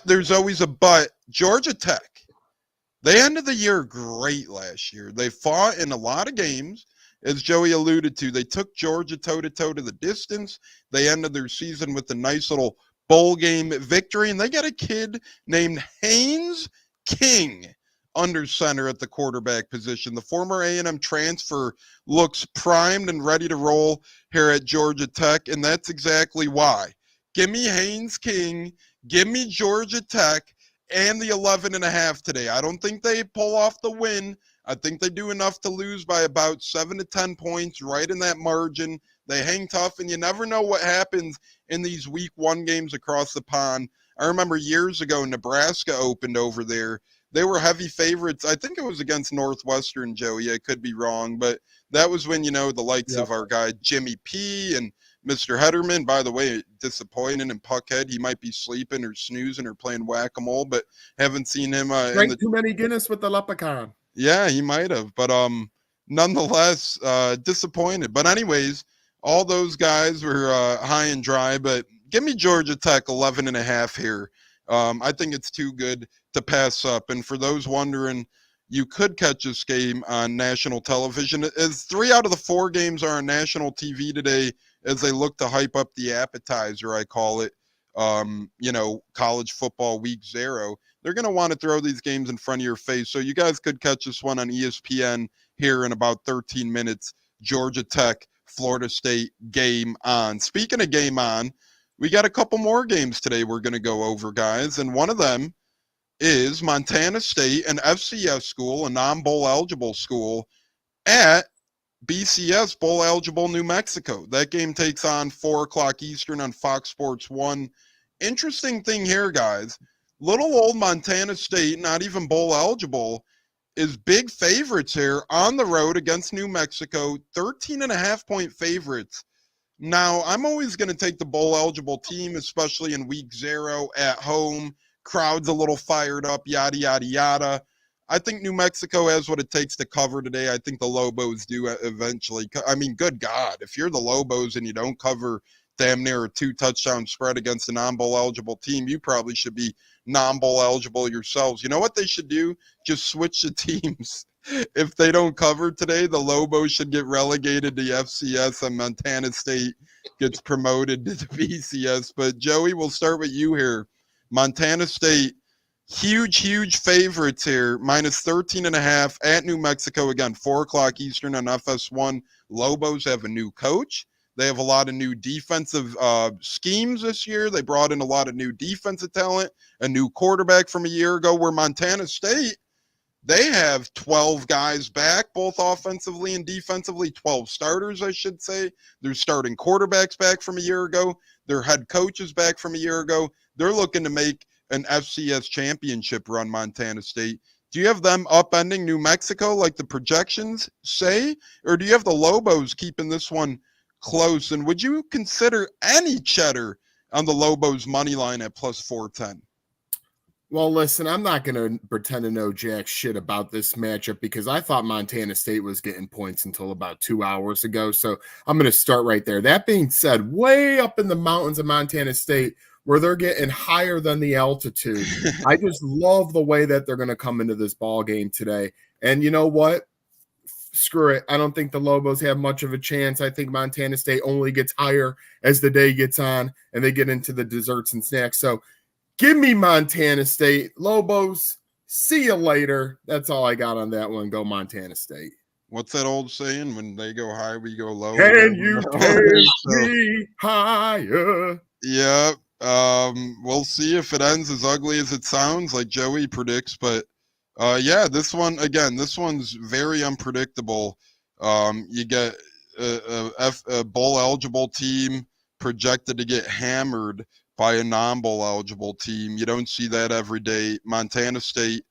there's always a but. Georgia Tech. They ended the year great last year. They fought in a lot of games, as Joey alluded to. They took Georgia toe-to-toe to the distance. They ended their season with a nice little bowl game victory, and they got a kid named Haynes King under center at the quarterback position. The former A&M transfer looks primed and ready to roll here at Georgia Tech, and that's exactly why. Give me Haynes King. Give me Georgia Tech. And the 11.5 today. I don't think they pull off the win. I think they do enough to lose by about 7 to 10 points, right in that margin. They hang tough, and you never know what happens in these week 1 games across the pond. I remember years ago, Nebraska opened over there. They were heavy favorites. I think it was against Northwestern, Joey. I could be wrong, but that was when, the likes of our guy Jimmy P and Mr. Hederman, by the way, disappointing in Puckhead. He might be sleeping or snoozing or playing whack-a-mole, but haven't seen him. Drank too many Guinness with the leprechaun. Yeah, he might have, but nonetheless, disappointed. But anyways, all those guys were high and dry, but give me Georgia Tech 11.5 here. I think it's too good to pass up. And for those wondering, you could catch this game on national television, as 3 out of the 4 games are on national TV today, as they look to hype up the appetizer, I call it, college football week 0. They're going to want to throw these games in front of your face. So you guys could catch this one on ESPN here in about 13 minutes. Georgia Tech, Florida State, game on. Speaking of game on, we got a couple more games today we're going to go over, guys. And one of them is Montana State, an FCS school, a non-bowl eligible school, at BCS, bowl eligible New Mexico. That game takes on 4 o'clock Eastern on Fox Sports 1. Interesting thing here, guys. Little old Montana State, not even bowl eligible, is big favorites here on the road against New Mexico. 13.5-point favorites. Now, I'm always going to take the bowl eligible team, especially in week 0 at home. Crowd's a little fired up, yada, yada, yada. I think New Mexico has what it takes to cover today. I think the Lobos do eventually. I mean, good God, if you're the Lobos and you don't cover damn near a 2-touchdown spread against a non-bowl eligible team, you probably should be non-bowl eligible yourselves. You know what they should do? Just switch the teams. If they don't cover today, the Lobos should get relegated to FCS and Montana State gets promoted to the BCS. But Joey, we'll start with you here. Montana State, huge favorites here, minus 13.5 at New Mexico. Again, 4 o'clock Eastern on FS1. Lobos have a new coach. They have a lot of new defensive schemes this year. They brought in a lot of new defensive talent, a new quarterback from a year ago, where Montana State, they have 12 guys back, both offensively and defensively, 12 starters, I should say. They're starting quarterbacks back from a year ago. Their head coach is back from a year ago. They're looking to make an FCS championship run, Montana State. Do you have them upending New Mexico like the projections say? Or do you have the Lobos keeping this one close? And would you consider any cheddar on the Lobos money line at plus 410? Well, listen, I'm not going to pretend to know jack shit about this matchup because I thought Montana State was getting points until about 2 hours ago. So I'm going to start right there. That being said, way up in the mountains of Montana State, where they're getting higher than the altitude, I just love the way that they're going to come into this ball game today. And you know what? Screw it. I don't think the Lobos have much of a chance. I think Montana State only gets higher as the day gets on and they get into the desserts and snacks. So give me Montana State. Lobos, see you later. That's all I got on that one. Go Montana State. What's that old saying? When they go high, we go low. Can you take me higher? Yep. We'll see if it ends as ugly as it sounds, like Joey predicts. But this one's very unpredictable. You get a bowl eligible team projected to get hammered by a non-bowl eligible team. You don't see that every day. Montana State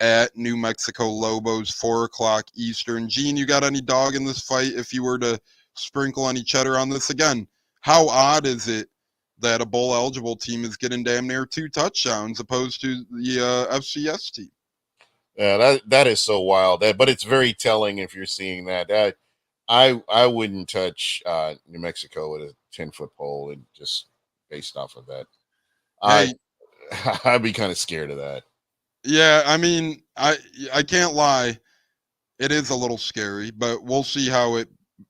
at New Mexico Lobos, 4 o'clock Eastern. Gene, you got any dog in this fight if you were to sprinkle any cheddar on this? Again, how odd is it that a bowl-eligible team is getting damn near 2 touchdowns opposed to the FCS team? Yeah, that is so wild. But it's very telling if you're seeing that. I wouldn't touch New Mexico with a 10-foot pole, and just based off of that, Hey, I'd be kind of scared of that. yeah, I mean, I can't lie. It is a little scary, but we'll see how it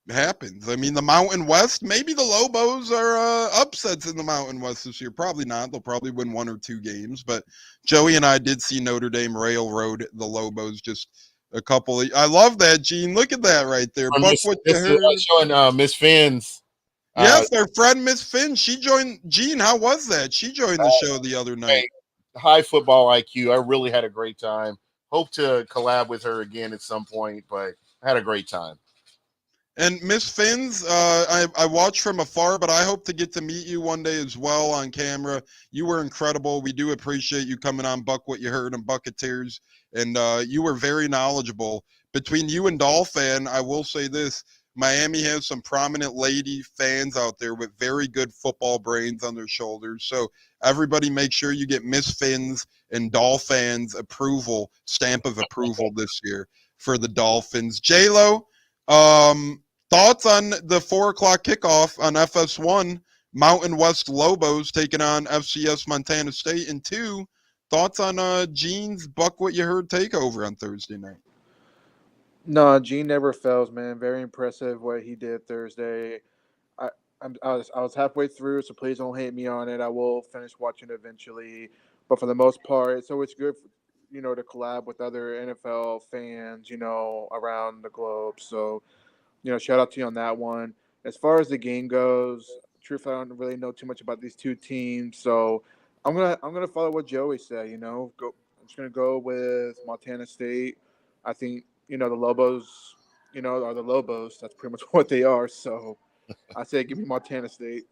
happens. I mean, the Mountain West, maybe the Lobos are upsets in the Mountain West this year. Probably not. They'll probably win 1 or 2 games. But Joey and I did see Notre Dame railroad the Lobos just a couple of. I love that, Gene. Look at that right there. Buck what you heard. Showing Miss Finn's. Yes, our friend Miss Finn. She joined. Gene, how was that? She joined the show the other night. High football IQ. I really had a great time. Hope to collab with her again at some point, but I had a great time. And Miss Finn's, I watched from afar, but I hope to get to meet you one day as well on camera. You were incredible. We do appreciate you coming on Buck What You Heard and Bucketeers, and you were very knowledgeable. Between you and Dolphin, I will say this, Miami has some prominent lady fans out there with very good football brains on their shoulders. So everybody make sure you get Miss Finn's and Dolphins approval, stamp of approval this year for the Dolphins. J-Lo, thoughts on the 4 o'clock kickoff on FS1, Mountain West Lobos taking on FCS Montana State, and 2, thoughts on Gene's Buck What You Heard takeover on Thursday night? No, Gene never fails, man. Very impressive what he did Thursday. I was halfway through, so please don't hate me on it. I will finish watching it eventually, but for the most part, it's always good, to collab with other NFL fans, around the globe. So, shout out to you on that one. As far as the game goes, truthfully, I don't really know too much about these 2 teams, so I'm gonna follow what Joey said. I'm just gonna go with Montana State. I think the Lobos, are the Lobos. That's pretty much what they are. So I say give me Montana State.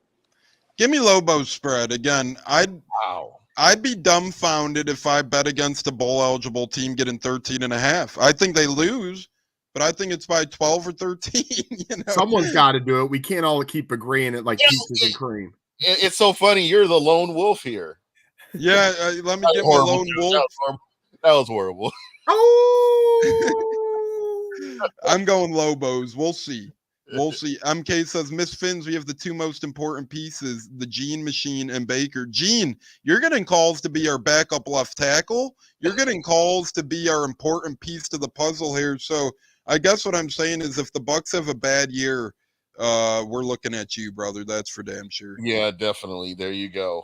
Give me Lobos spread. Again, I'd be dumbfounded if I bet against a bowl-eligible team getting 13.5. I think they lose, but I think it's by 12 or 13. Someone's got to do it. We can't all keep agreeing it like peaches and cream. It's so funny. You're the lone wolf here. Yeah, let me get my lone wolf. That was horrible. Oh! I'm going Lobos. We'll see. We'll see. MK says, Miss Finns, we have the 2 most important pieces, the Gene Machine and Baker. Gene, you're getting calls to be our backup left tackle. You're getting calls to be our important piece to the puzzle here. So I guess what I'm saying is if the Bucs have a bad year, we're looking at you, brother. That's for damn sure. Yeah, definitely. There you go.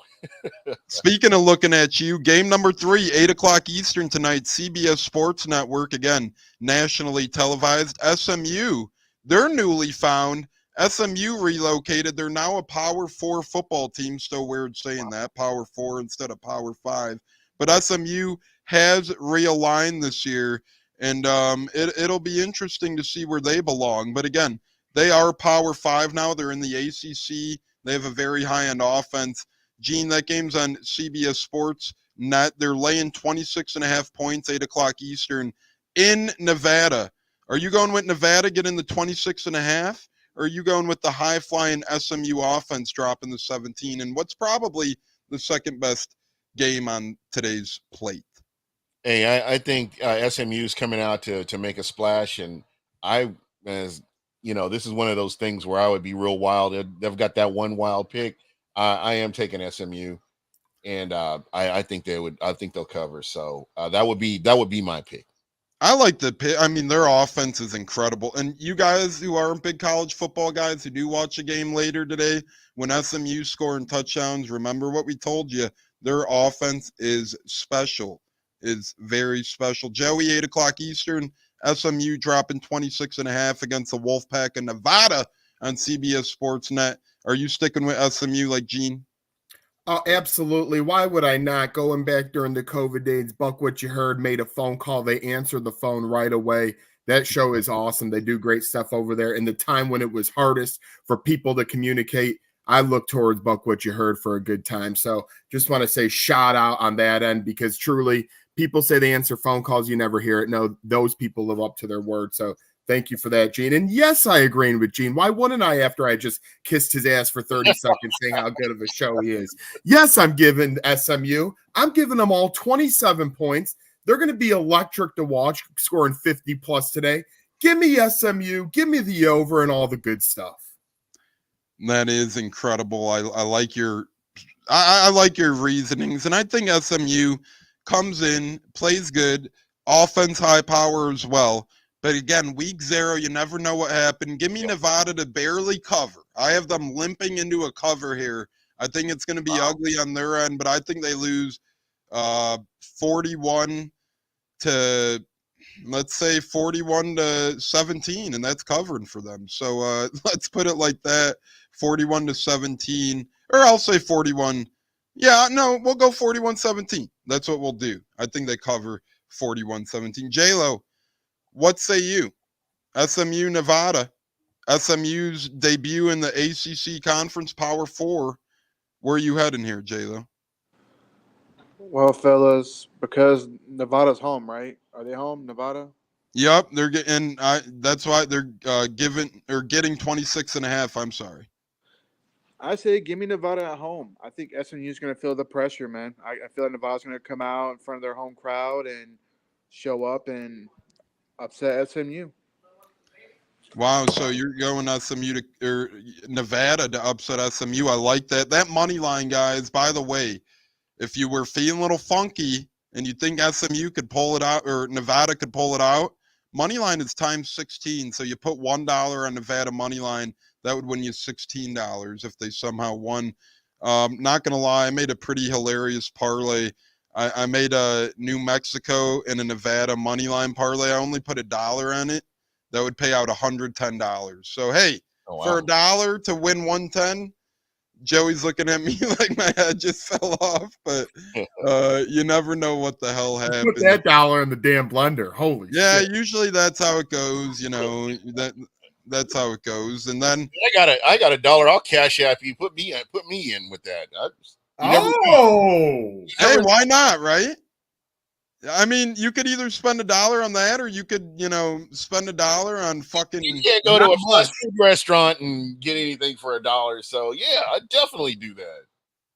Speaking of looking at you, game number 3, 8 o'clock Eastern tonight, CBS Sports Network, again, nationally televised. SMU, they're newly found. SMU relocated. They're now a Power 4 football team. Still weird saying that, Power 4 instead of Power 5. But SMU has realigned this year, and it'll be interesting to see where they belong. But again, they are Power 5 now. They're in the ACC. They have a very high-end offense. Gene, that game's on CBS Sports Net. They're laying 26.5 points, 8 o'clock Eastern in Nevada. Are you going with Nevada getting the 26.5? Or are you going with the high-flying SMU offense dropping the 17? And what's probably the second best game on today's plate? Hey, I think SMU's coming out to make a splash, and this is one of those things where I would be real wild. They've got that one wild pick. I am taking SMU, and I think they would. I think they'll cover. So that would be my pick. I like the pick. I mean, their offense is incredible. And you guys who aren't big college football guys who do watch a game later today, when SMU scoring touchdowns, remember what we told you. Their offense is special. Is very special. Joey, 8 o'clock Eastern. SMU dropping 26.5 against the Wolfpack in Nevada on CBS Sports Net. Are you sticking with SMU like Gene? Oh, absolutely. Why would I not? Going back during the COVID days, Buck What You Heard made a phone call. They answered the phone right away. That show is awesome. They do great stuff over there. In the time when it was hardest for people to communicate, I look towards Buck What You Heard for a good time. So just want to say shout out on that end, because truly people say they answer phone calls, you never hear it. No, those people live up to their word. So thank you for that, Gene. And yes, I agree with Gene. Why wouldn't I after I just kissed his ass for 30 seconds saying how good of a show he is? Yes, I'm giving SMU. I'm giving them all 27 points. They're going to be electric to watch, scoring 50 plus today. Give me SMU. Give me the over and all the good stuff. That is incredible. I like your I like your reasonings, and I think SMU comes in, plays good, offense high power as well. But again, week 0, you never know what happened. Give me Nevada to barely cover. I have them limping into a cover here. I think it's going to be ugly on their end, but I think they lose 41 to, let's say, 41 to 17, and that's covering for them. So let's put it like that, 41 to 17, or I'll say 41. Yeah, no, we'll go 41-17. That's what we'll do. I think they cover 41-17. J-Lo, what say you? SMU, Nevada. SMU's debut in the ACC Conference Power 4. Where are you heading here, J-Lo? Well, fellas, because Nevada's home, right? Are they home, Nevada? Yep, they're getting. That's why they're getting 26.5. I'm sorry. I say give me Nevada at home. I think SMU is going to feel the pressure, man. I feel like Nevada's going to come out in front of their home crowd and show up and upset SMU. Wow, so you're going SMU or Nevada to upset SMU. I like that. That money line, guys, by the way, if you were feeling a little funky and you think SMU could pull it out or Nevada could pull it out, money line is times 16. So you put $1 on Nevada money line, that would win you $16 if they somehow won. Not going to lie, I made a pretty hilarious parlay. I made a New Mexico and a Nevada money line parlay. I only put $1 on it. That would pay out $110. So, hey, for $1 to win 110, Joey's looking at me like my head just fell off, but you never know what the hell happened. Put that $1 in the damn blender. Holy shit. Usually that's how it goes, that's how it goes. And then I got $1. I'll cash app you. Put me in with that. Hey, why not, right? I mean, you could either spend $1 on that, or you could, spend $1 on fucking. You can't go to a fast food restaurant and get anything for $1. So yeah, I'd definitely do that.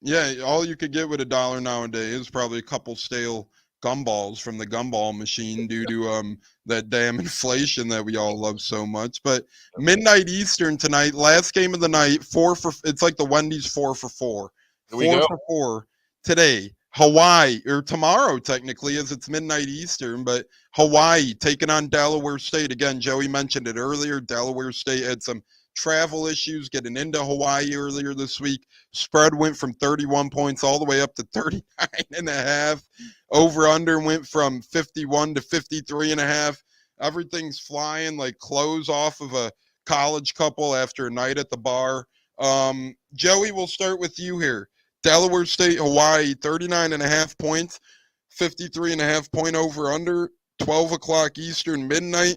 Yeah, all you could get with $1 nowadays is probably a couple stale gumballs from the gumball machine due to that damn inflation that we all love so much. But midnight Eastern tonight, last game of the night, it's like the Wendy's 4 for 4. 4 for 4 today. Hawaii, or tomorrow technically, as it's midnight Eastern, but Hawaii taking on Delaware State. Again, Joey mentioned it earlier. Delaware State had some travel issues getting into Hawaii earlier this week. Spread went from 31 points all the way up to 39.5. Over under went from 51 to 53.5. Everything's flying like clothes off of a college couple after a night at the bar. Joey, we'll start with you here. Delaware State, Hawaii, 39.5 points, 53.5 point over under, 12 o'clock Eastern, midnight.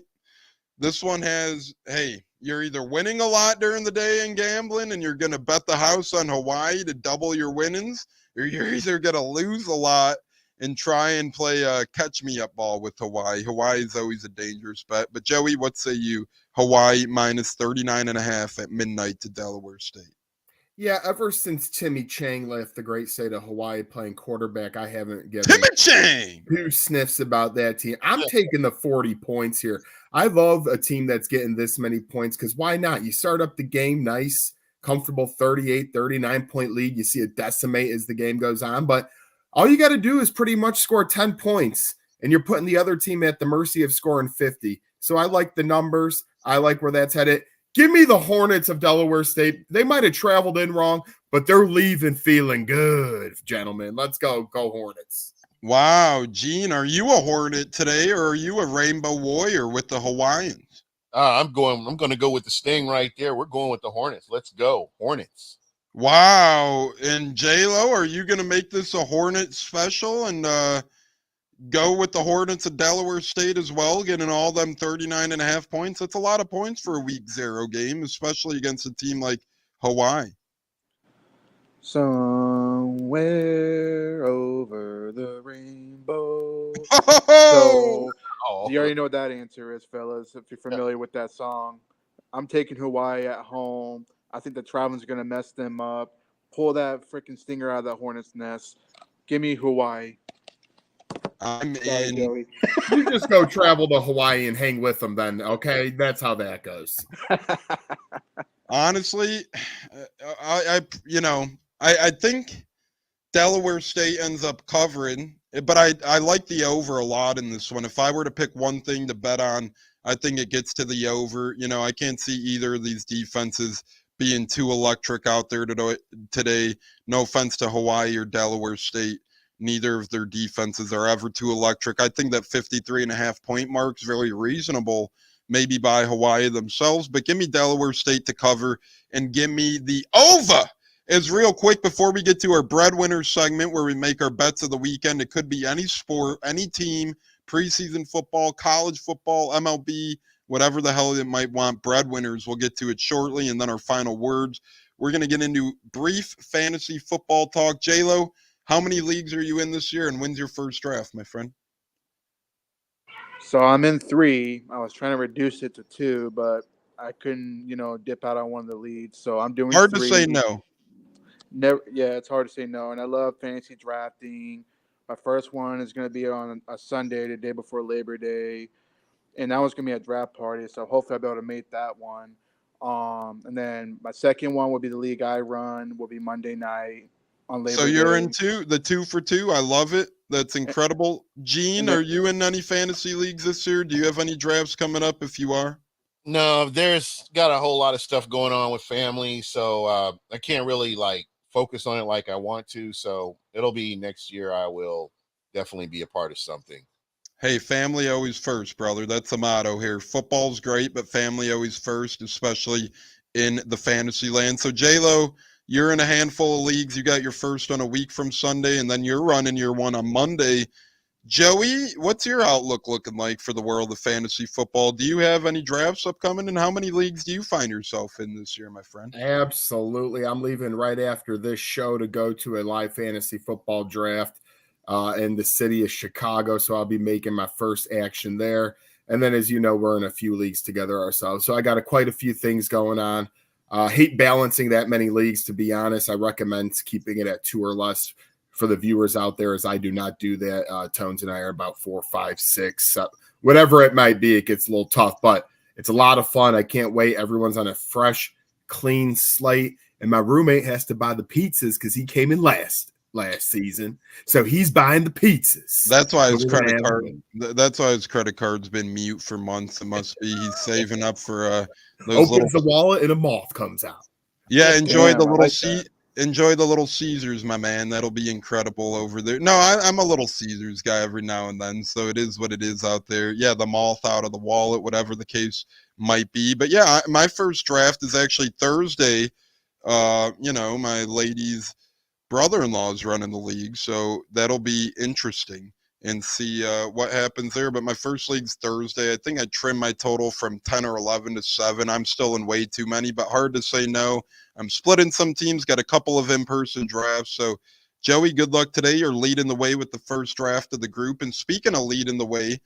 This one has, hey, you're either winning a lot during the day in gambling and you're going to bet the house on Hawaii to double your winnings, or you're either going to lose a lot and try and play a catch-me-up ball with Hawaii. Hawaii is always a dangerous bet. But, Joey, what say you? Hawaii minus 39.5 at midnight to Delaware State. Yeah, ever since Timmy Chang left the great state of Hawaii playing quarterback, I haven't given Timmy Chang 2 sniffs about that team. I'm taking the 40 points here. I love a team that's getting this many points because why not? You start up the game nice, comfortable 38, 39-point lead. You see it decimate as the game goes on, but all you got to do is pretty much score 10 points, and you're putting the other team at the mercy of scoring 50. So I like the numbers. I like where that's headed. Give me the Hornets of Delaware State. They might have traveled in wrong, but they're leaving feeling good, gentlemen. Let's go. Go Hornets. Wow, Gene, are you a Hornet today, or are you a Rainbow Warrior with the Hawaiians? I'm going to go with the Sting right there. We're going with the Hornets. Let's go. Hornets. Wow. And J-Lo, are you going to make this a Hornet special and go with the Hornets of Delaware State as well, getting all them 39.5 points? That's a lot of points for a week 0 game, especially against a team like Hawaii. Somewhere over the rainbow. Oh, So Oh, you already know what that answer is, fellas. If you're familiar with that song, I'm taking Hawaii at home. I think the traveling's going to mess them up. Pull that freaking stinger out of the hornet's nest. Give me Hawaii. I'm Sorry, in. Joey. You just go travel to Hawaii and hang with them then, okay? That's how that goes. Honestly, I think Delaware State ends up covering, but I like the over a lot in this one. If I were to pick one thing to bet on, I think it gets to the over. I can't see either of these defenses being too electric out there today. No offense to Hawaii or Delaware State. Neither of their defenses are ever too electric. I think that 53.5 point mark is very reasonable, maybe by Hawaii themselves, but give me Delaware State to cover and give me the over. Is real quick before we get to our breadwinner segment where we make our bets of the weekend. It could be any sport, any team, preseason football, college football, MLB, whatever the hell it might want. Breadwinners, we'll get to it shortly, and then our final words. We're going to get into brief fantasy football talk. J-Lo, how many leagues are you in this year, and when's your first draft, my friend? So I'm in 3. I was trying to reduce it to 2, but I couldn't, dip out on one of the leads. So I'm doing Hard 3. to say no. Never, yeah, it's hard to say no. And I love fantasy drafting. My first one is going to be on a Sunday, the day before Labor Day, and that was going to be a draft party. So hopefully I'll be able to make that one. And then my second one will be the league I run. Will be Monday night on Labor So Day. you're in the 2 for 2. I love it. That's incredible. Gene, are you in any fantasy leagues this year? Do you have any drafts coming up if you are? No, there's got a whole lot of stuff going on with family, so I can't really focus on it like I want to. So it'll be next year. I will definitely be a part of something. Hey, family always first, brother. That's the motto here. Football's great, but family always first, especially in the fantasy land. So, J-Lo, you're in a handful of leagues. You got your first on a week from Sunday, and then you're running your one on Monday. Joey, what's your outlook looking like for the world of fantasy football? Do you have any drafts upcoming, and how many leagues do you find yourself in this year, my friend? Absolutely. I'm leaving right after this show to go to a live fantasy football draft in the city of Chicago. So I'll be making my first action there. And then, as you know, we're in a few leagues together ourselves. So I got quite a few things going on. Hate balancing that many leagues, to be honest. I recommend keeping it at 2 or less for the viewers out there, as I do not do that. Tones and I are about 4, 5, 6, whatever it might be. It gets a little tough, but it's a lot of fun. I can't wait. Everyone's on a fresh, clean slate, and my roommate has to buy the pizzas because he came in last season, so he's buying the pizzas. That's why his credit card. That's why his credit card's been mute for months. It must be he's saving up for those opens the wallet and a moth comes out. Yeah, enjoy the little that. Enjoy the Little Caesars, my man. That'll be incredible over there. No, I'm a Little Caesars guy every now and then, so it is what it is out there. Yeah, the moth out of the wallet, whatever the case might be. But yeah, my first draft is actually Thursday. My lady's brother-in-law is running the league, so that'll be interesting and see what happens there. But my first league's Thursday. I think I trimmed my total from 10 or 11 to 7. I'm still in way too many, but hard to say no. I'm splitting some teams, got a couple of in-person drafts. So, Joey, good luck today. You're leading the way with the first draft of the group. And speaking of leading the way,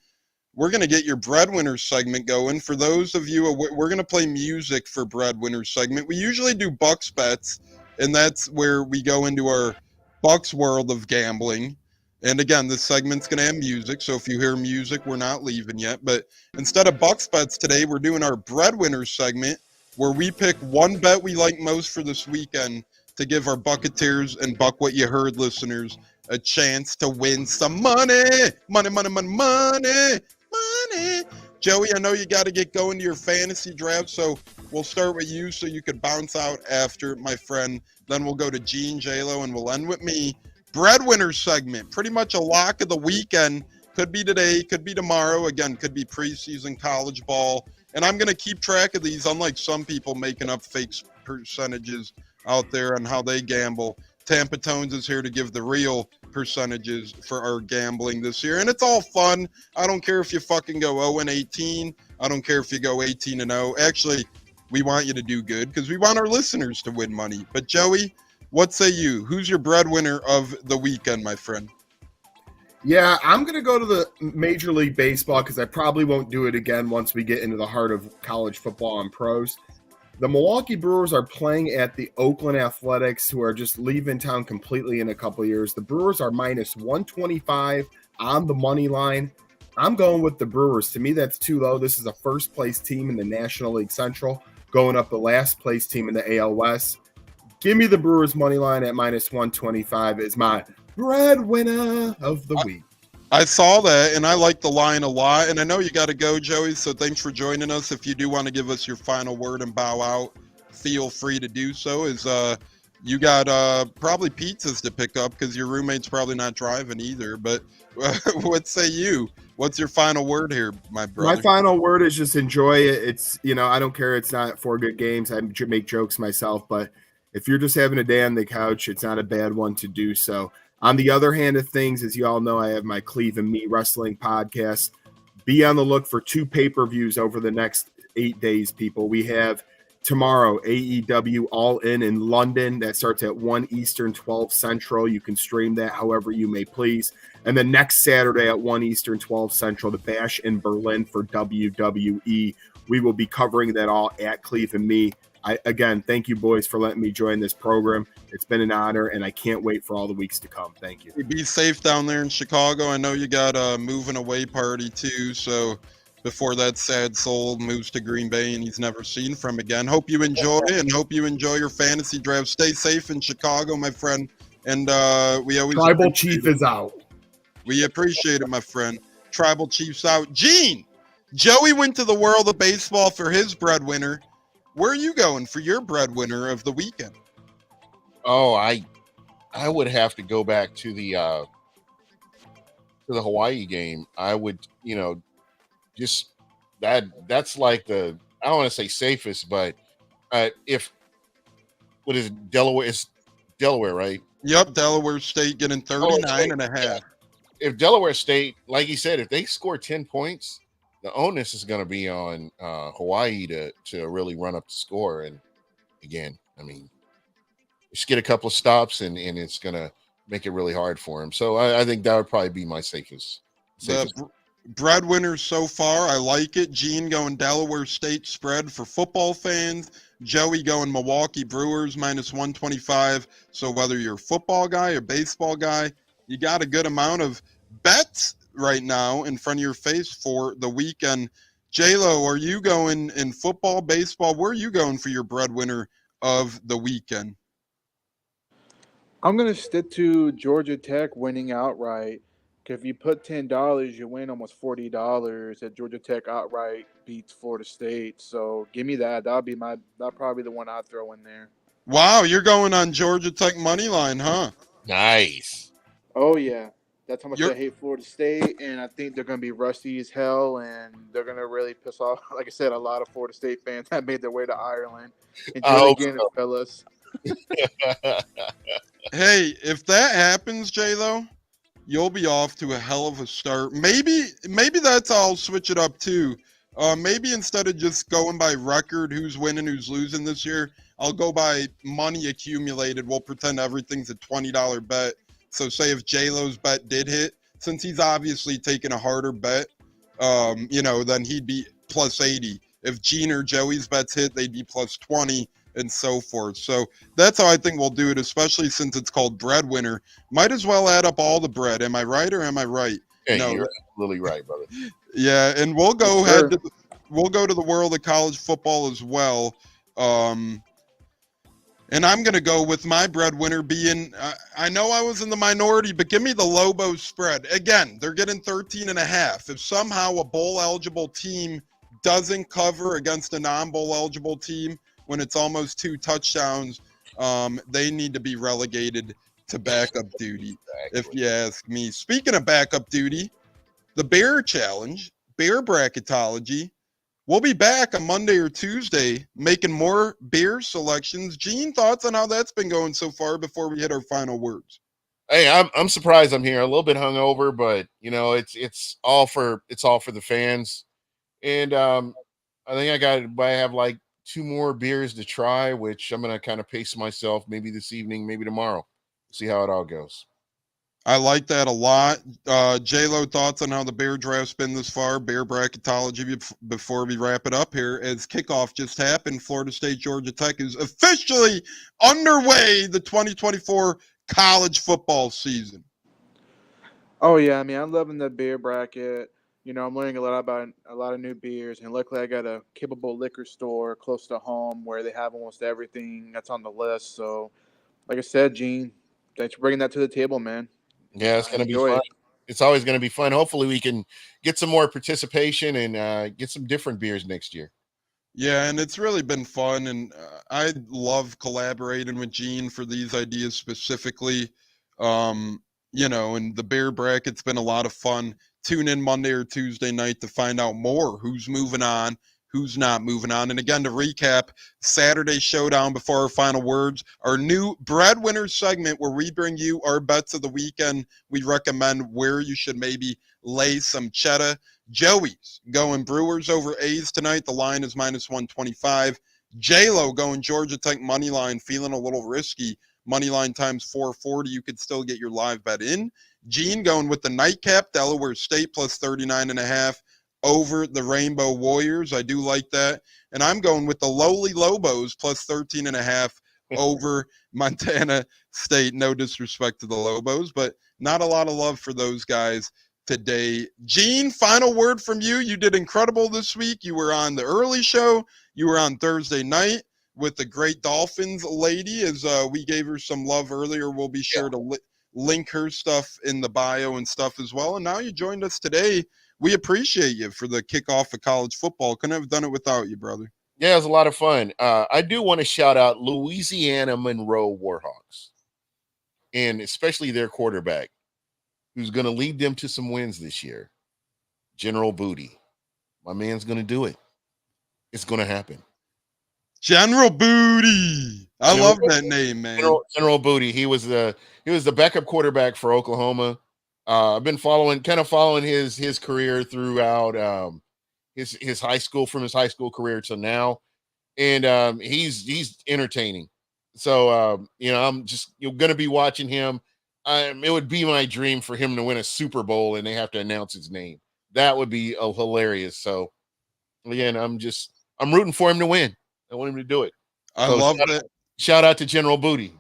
we're going to get your breadwinner segment going. For those of you, we're going to play music for breadwinner segment. We usually do Bucs bets, and that's where we go into our Bucs world of gambling. And again, this segment's going to have music, so if you hear music, we're not leaving yet. But instead of Bucs bets today, we're doing our breadwinner segment, where we pick one bet we like most for this weekend to give our Bucketeers and Buck What You Heard listeners a chance to win some money. Money, money, money, money, money. Joey, I know you got to get going to your fantasy draft, so we'll start with you so you could bounce out after, my friend. Then we'll go to Gene, J-Lo, and we'll end with me. Breadwinner segment, pretty much a lock of the weekend. Could be today, could be tomorrow. Again, could be preseason college ball. And I'm going to keep track of these, unlike some people making up fake percentages out there on how they gamble. Tampa Tones is here to give the real percentages for our gambling this year. And it's all fun. I don't care if you fucking go 0-18. I don't care if you go 18-0. Actually, we want you to do good because we want our listeners to win money. But Joey, what say you? Who's your breadwinner of the weekend, my friend? Yeah, I'm going to go to the Major League Baseball because I probably won't do it again once we get into the heart of college football and pros. The Milwaukee Brewers are playing at the Oakland Athletics, who are just leaving town completely in a couple of years. The Brewers are minus 125 on the money line. I'm going with the Brewers. To me, that's too low. This is a first-place team in the National League Central going up the last-place team in the AL West. Give me the Brewers money line at minus 125 as my breadwinner of the week. I saw that, and I like the line a lot. And I know you got to go, Joey, so thanks for joining us. If you do want to give us your final word and bow out, feel free to do so. You got probably pizzas to pick up because your roommate's probably not driving either. But what say you? What's your final word here, my brother? My final word is just enjoy it. It's, I don't care. It's not 4 good games. I make jokes myself, but if you're just having a day on the couch, it's not a bad one to do so. On the other hand of things, as you all know, I have my Cleve and Me Wrestling podcast. Be on the look for 2 pay-per-views over the next 8 days, people. We have tomorrow AEW All In London. That starts at 1 Eastern, 12 Central. You can stream that however you may please. And then next Saturday at 1 Eastern, 12 Central, the Bash in Berlin for WWE. We will be covering that all at Cleve and Me. Again, thank you, boys, for letting me join this program. It's been an honor, and I can't wait for all the weeks to come. Thank you. Be safe down there in Chicago. I know you got a moving away party, too, so before that sad soul moves to Green Bay and he's never seen from again. Hope you enjoy it, and hope you enjoy your fantasy draft. Stay safe in Chicago, my friend, and we always... Tribal Chief is out. We appreciate it, my friend. Tribal Chief's out. Gene! Joey went to the world of baseball for his breadwinner. Where are you going for your breadwinner of the weekend? Oh, I would have to go back to the Hawaii game. I would, just that's like I don't want to say safest, but what is it, Delaware? It's Delaware, right? Yep, Delaware State getting 39 and a half. Yeah. If Delaware State, like you said, if they score 10 points, the onus is going to be on Hawaii to really run up the score. And again, I mean, just get a couple of stops and it's going to make it really hard for him. So I think that would probably be my safest. The breadwinners so far, I like it. Gene going Delaware State spread for football fans. Joey going Milwaukee Brewers minus 125. So whether you're a football guy or baseball guy, you got a good amount of bets right now in front of your face for the weekend. J-Lo, are you going in football, baseball? Where are you going for your breadwinner of the weekend? I'm going to stick to Georgia Tech winning outright. If you put $10, you win almost $40 at Georgia Tech outright beats Florida State. So give me that. That'll probably the one I'd throw in there. Wow, you're going on Georgia Tech money line, huh? Nice. Oh, yeah. That's how much I hate Florida State, and I think they're going to be rusty as hell, and they're going to really piss off, like I said, a lot of Florida State fans that made their way to Ireland. Enjoy the game, fellas. Hey, if that happens, J-Lo, you'll be off to a hell of a start. Maybe that's how I'll switch it up, too. Maybe instead of just going by record, who's winning, who's losing this year, I'll go by money accumulated. We'll pretend everything's a $20 bet. So say if J-Lo's bet did hit, since he's obviously taking a harder bet, then he'd be plus 80. If Gene or Joey's bets hit, they'd be plus 20 and so forth. So that's how I think we'll do it, especially since it's called breadwinner. Might as well add up all the bread. Am I right or am I right? Hey, no, you're absolutely right, brother. Yeah, and we'll go ahead. We'll go to the world of college football as well. And I'm going to go with my breadwinner being, I know I was in the minority, but give me the Lobos spread. Again, they're getting 13 and a half. If somehow a bowl eligible team doesn't cover against a non-bowl eligible team when it's almost 2 touchdowns, they need to be relegated to backup duty, if you ask me. Speaking of backup duty, the Bear Challenge, Bear Bracketology, we'll be back on Monday or Tuesday making more beer selections. Gene, thoughts on how that's been going so far before we hit our final words? Hey, I'm surprised I'm here. A little bit hungover, but it's all for the fans. And I think I have like 2 more beers to try, which I'm gonna kind of pace myself maybe this evening, maybe tomorrow. See how it all goes. I like that a lot. J-Lo, thoughts on how the Bear draft's been this far? Bear bracketology before we wrap it up here. As kickoff just happened, Florida State, Georgia Tech is officially underway, the 2024 college football season. Oh yeah, I mean, I'm loving the beer bracket. You know, I'm learning a lot about a lot of new beers, and luckily, I got a capable liquor store close to home where they have almost everything that's on the list. So, like I said, Gene, thanks for bringing that to the table, man. Yeah, it's I going to be enjoy fun. it. It's always going to be fun. Hopefully, we can get some more participation and get some different beers next year. Yeah, and it's really been fun, and I love collaborating with Gene for these ideas specifically. And the bear bracket's been a lot of fun. Tune in Monday or Tuesday night to find out more who's moving on, who's not moving on. And again, to recap, Saturday showdown before our final words, our new breadwinner segment where we bring you our bets of the weekend. We recommend where you should maybe lay some cheddar. Joey's going Brewers over A's tonight. The line is -125. J-Lo going Georgia Tech money line, feeling a little risky. Money line times 440. You could still get your live bet in. Gene going with the nightcap, Delaware State plus 39.5 over the Rainbow Warriors. I do like that. And I'm going with the lowly Lobos plus 13.5 over Montana State. No disrespect to the Lobos, but not a lot of love for those guys today. Gene, final word from you. You did incredible this week. You were on the early show. You were on Thursday night with the great Dolphins lady, as we gave her some love earlier. We'll be sure to link her stuff in the bio and stuff as well. And now you joined us today. We appreciate you for the kickoff of college football. Couldn't have done it without you, brother. Yeah, it was a lot of fun. I do want to shout out Louisiana Monroe Warhawks, and especially their quarterback, who's going to lead them to some wins this year, General Booty. My man's going to do it. It's going to happen. General Booty. I love that name, man. General Booty. He was the backup quarterback for Oklahoma. I've been following his career throughout his high school, from his high school career to now, and he's entertaining. So I'm just going to be watching him. It would be my dream for him to win a Super Bowl and they have to announce his name. That would be hilarious. So again, I'm rooting for him to win. I want him to do it. I love that. Shout out to General Booty.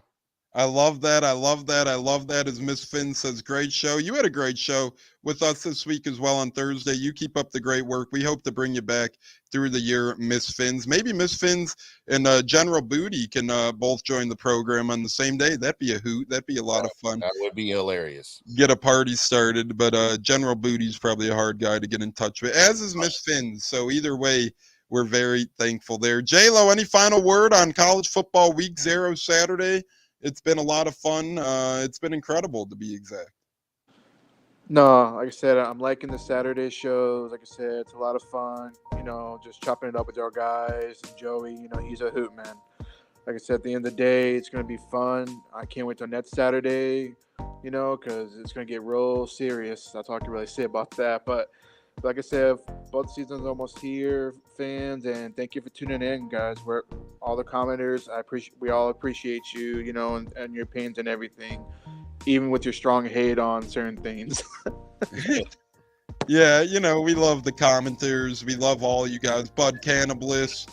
I love that. I love that. I love that. As Miss Finn says, great show. You had a great show with us this week as well on Thursday. You keep up the great work. We hope to bring you back through the year, Miss Finns. Maybe Miss Finns and General Booty can both join the program on the same day. That'd be a hoot. That'd be a lot of fun. That would be hilarious. Get a party started. But General Booty's probably a hard guy to get in touch with, as is Miss Finns. So either way, we're very thankful there. J-Lo, any final word on college football week 0 Saturday? It's been a lot of fun. It's been incredible, to be exact. No, like I said, I'm liking the Saturday shows. Like I said, it's a lot of fun. You know, just chopping it up with our guys. And Joey, you know, he's a hoot, man. Like I said, at the end of the day, it's going to be fun. I can't wait till next Saturday, you know, because it's going to get real serious. That's all I can really say about that. But like I said, both seasons almost here, fans, and thank you for tuning in, guys. We're all the commenters. We all appreciate you, you know, and your pains and everything, even with your strong hate on certain things. Yeah, you know, we love the commenters. We love all you guys. Bud Cannibalist,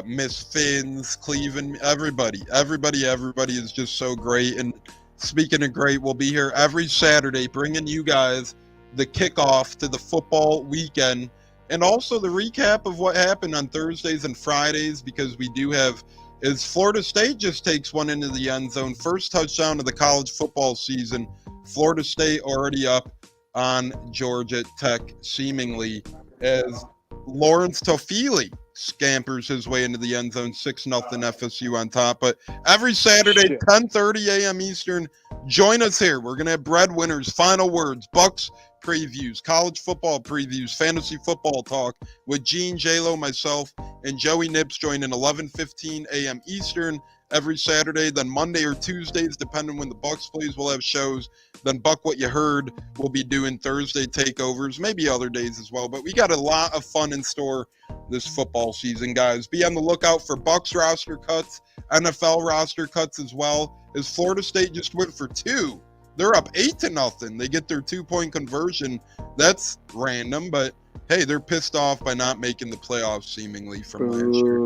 Miss Finns, Cleveland, everybody is just so great. And speaking of great, we'll be here every Saturday bringing you guys the kickoff to the football weekend, and also the recap of what happened on Thursdays and Fridays, because we do have, as Florida State just takes one into the end zone, first touchdown of the college football season. Florida State already up on Georgia Tech, seemingly, as Lawrence Tofili scampers his way into the end zone, 6-0 FSU on top. But every Saturday, 10:30 a.m. Eastern, join us here. We're going to have breadwinners, final words, Bucs previews, college football previews, fantasy football talk with Gene, J-Lo, myself, and Joey Nips joining 11:15 a.m. Eastern every Saturday. Then Monday or Tuesdays, depending when the Bucs plays, we'll have shows. Then Buck What You Heard, we'll be doing Thursday takeovers, maybe other days as well. But we got a lot of fun in store this football season, guys. Be on the lookout for Bucs roster cuts, NFL roster cuts as well, as Florida State just went for 2 They're up 8-0. They get their 2-point conversion. That's random, but hey, they're pissed off by not making the playoffs seemingly from last year.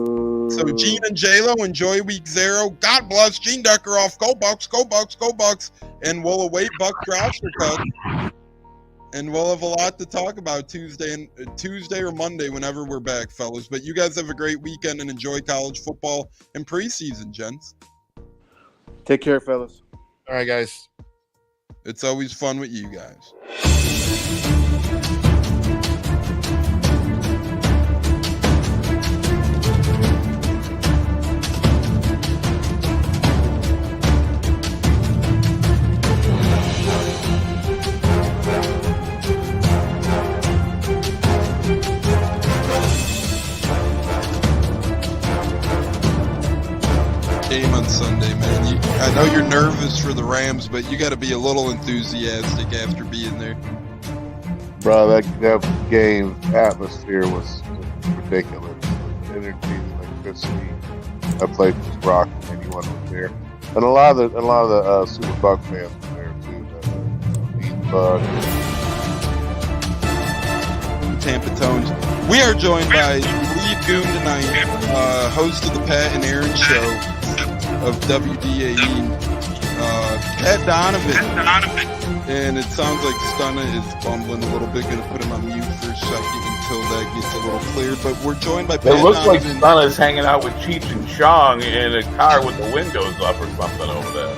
So Gene and J-Lo, enjoy week 0. God bless. Gene Deckeroff. Go Bucs, go Bucs, go Bucs. And we'll await Bucs roster cut. And we'll have a lot to talk about Tuesday or Monday whenever we're back, fellas. But you guys have a great weekend and enjoy college football and preseason, gents. Take care, fellas. All right, guys. It's always fun with you guys. Game on Sunday, man. I know you're nervous for the Rams, but you got to be a little enthusiastic after being there. Bro, that game atmosphere was ridiculous. The energy, the electricity. That place was rocking. Anyone was there, and a lot of the Super Bucs fans were there too. Tampa Tones. We are joined by lead goon tonight, host of the Pat and Aaron Show of WDAE, Pat Donovan. And it sounds like Stunna is bumbling a little bit. Going to put him on mute for a second until that gets a little clear. But we're joined by Pat It looks like Donovan. Stunna's hanging out with Cheech and Chong in a car with the windows up or something over there.